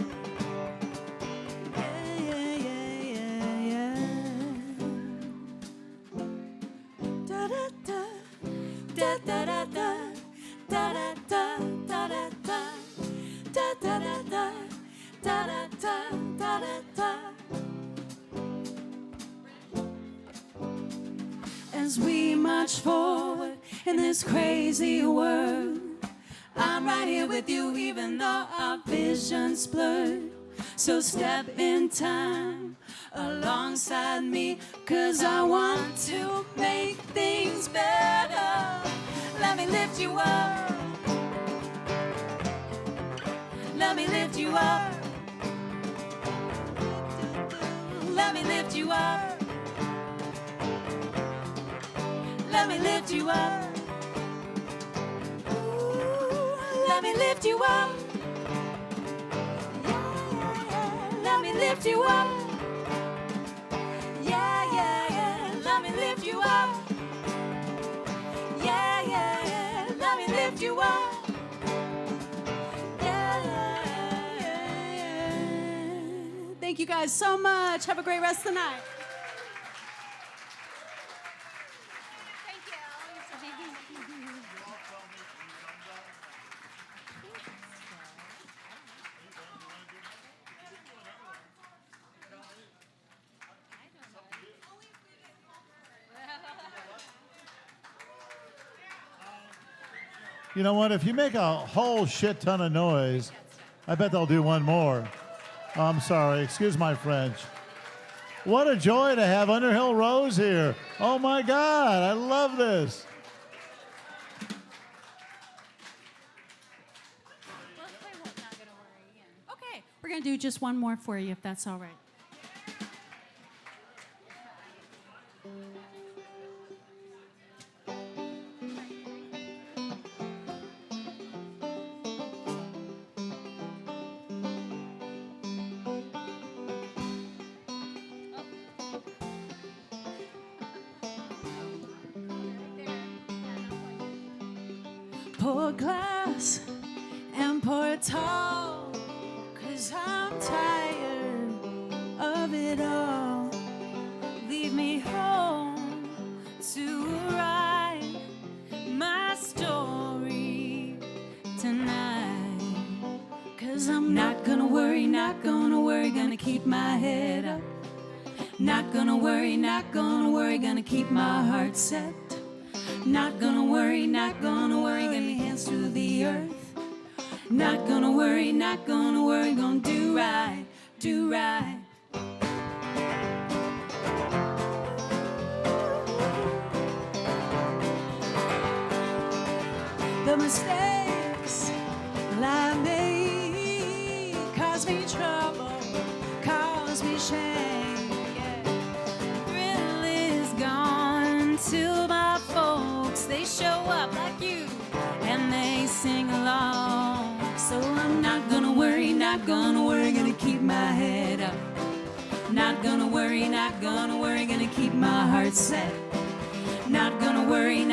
As we march forward in this crazy world, I'm right here with you, even though our vision's blurred. So step in time alongside me, 'cause I want to make things better. Let me lift you up. Let me lift you up. Let me lift you up. Let me lift you up. Ooh, let me lift you up. Let me lift you up. Yeah, yeah, yeah. Let me lift you up. Yeah, yeah, yeah. Let me lift you up. Yeah, yeah, yeah. Thank you guys so much. Have a great rest of the night. You know what? If you make a whole shit ton of noise, I bet they'll do one more. I'm sorry. Excuse my French. What a joy to have Underhill Rose here. Oh, my God. I love this. Okay, we're going to do just one more for you, if that's all right. Pour a glass and pour it tall, 'cause I'm tired of it all. Leave me home to write my story tonight, 'cause I'm not gonna worry, gonna keep my head up. Not gonna worry, gonna keep my heart set. Not gonna worry, gonna hands to the earth. Not gonna worry, gonna do right, do right. The mistakes I made cause me trouble, cause me shame. Thrill is gone till my folks, they show up like you and they sing along. So I'm not gonna worry, gonna keep my head up. Not gonna worry, gonna keep my heart set. Not gonna worry,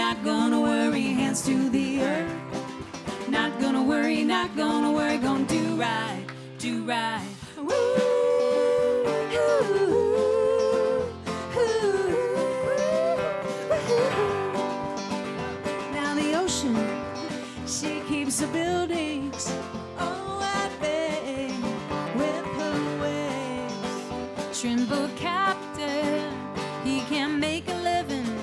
hands to the earth. Not gonna worry, gonna do right, do right. Woo, ooh, ooh, ooh. Now the ocean, she keeps the buildings all at bay with her waves. Trimble captain, he can't make a living,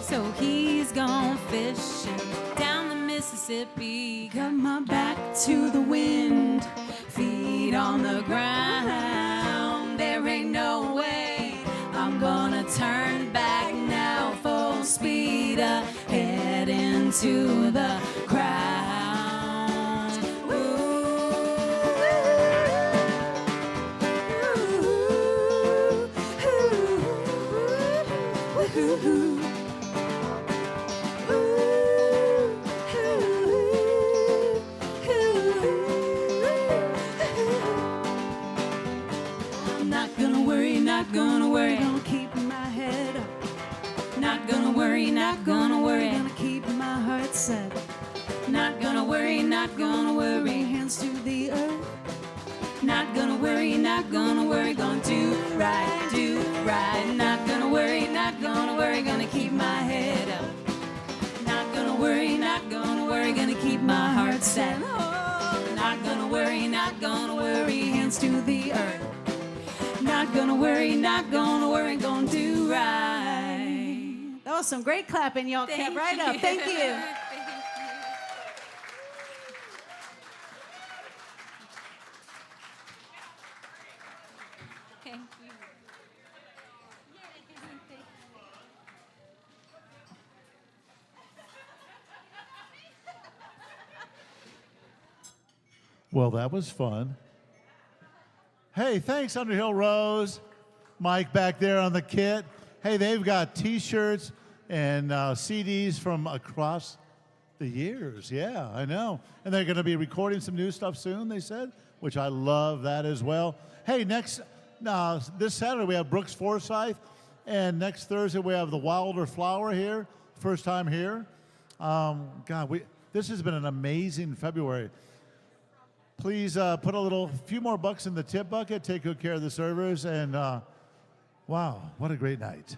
so he's gone fishing down the Mississippi. Got my back to the wind, feet on the ground. There ain't no way I'm gonna turn back now. Full speed ahead into the crowd. Ooh, ooh, ooh. not gonna worry. Gonna keep my head up. Not gonna worry, not gonna worry. Gonna keep my heart set. Not gonna worry, not gonna worry. Hands to the earth. Not gonna worry, not gonna worry. Gonna do right, do right. Not gonna worry, not gonna worry. Gonna keep my head up. Not gonna worry, not gonna worry. Gonna keep my heart set. Not gonna worry, not gonna worry. Hands to the earth. Not gonna worry, not gonna worry. Gonna do right. That was some great clapping. Y'all kept right up. Thank you. Well, that was fun. Hey, thanks, Underhill Rose. Mike back there on the kit. Hey, they've got T-shirts and CDs from across the years. Yeah, I know. And they're going to be recording some new stuff soon, they said, which I love that as well. Hey, this Saturday we have Brooks Forsyth, and next Thursday we have the Wilder Flower here, first time here. This has been an amazing February. Please put a few more bucks in the tip bucket, take good care of the servers, and wow, what a great night.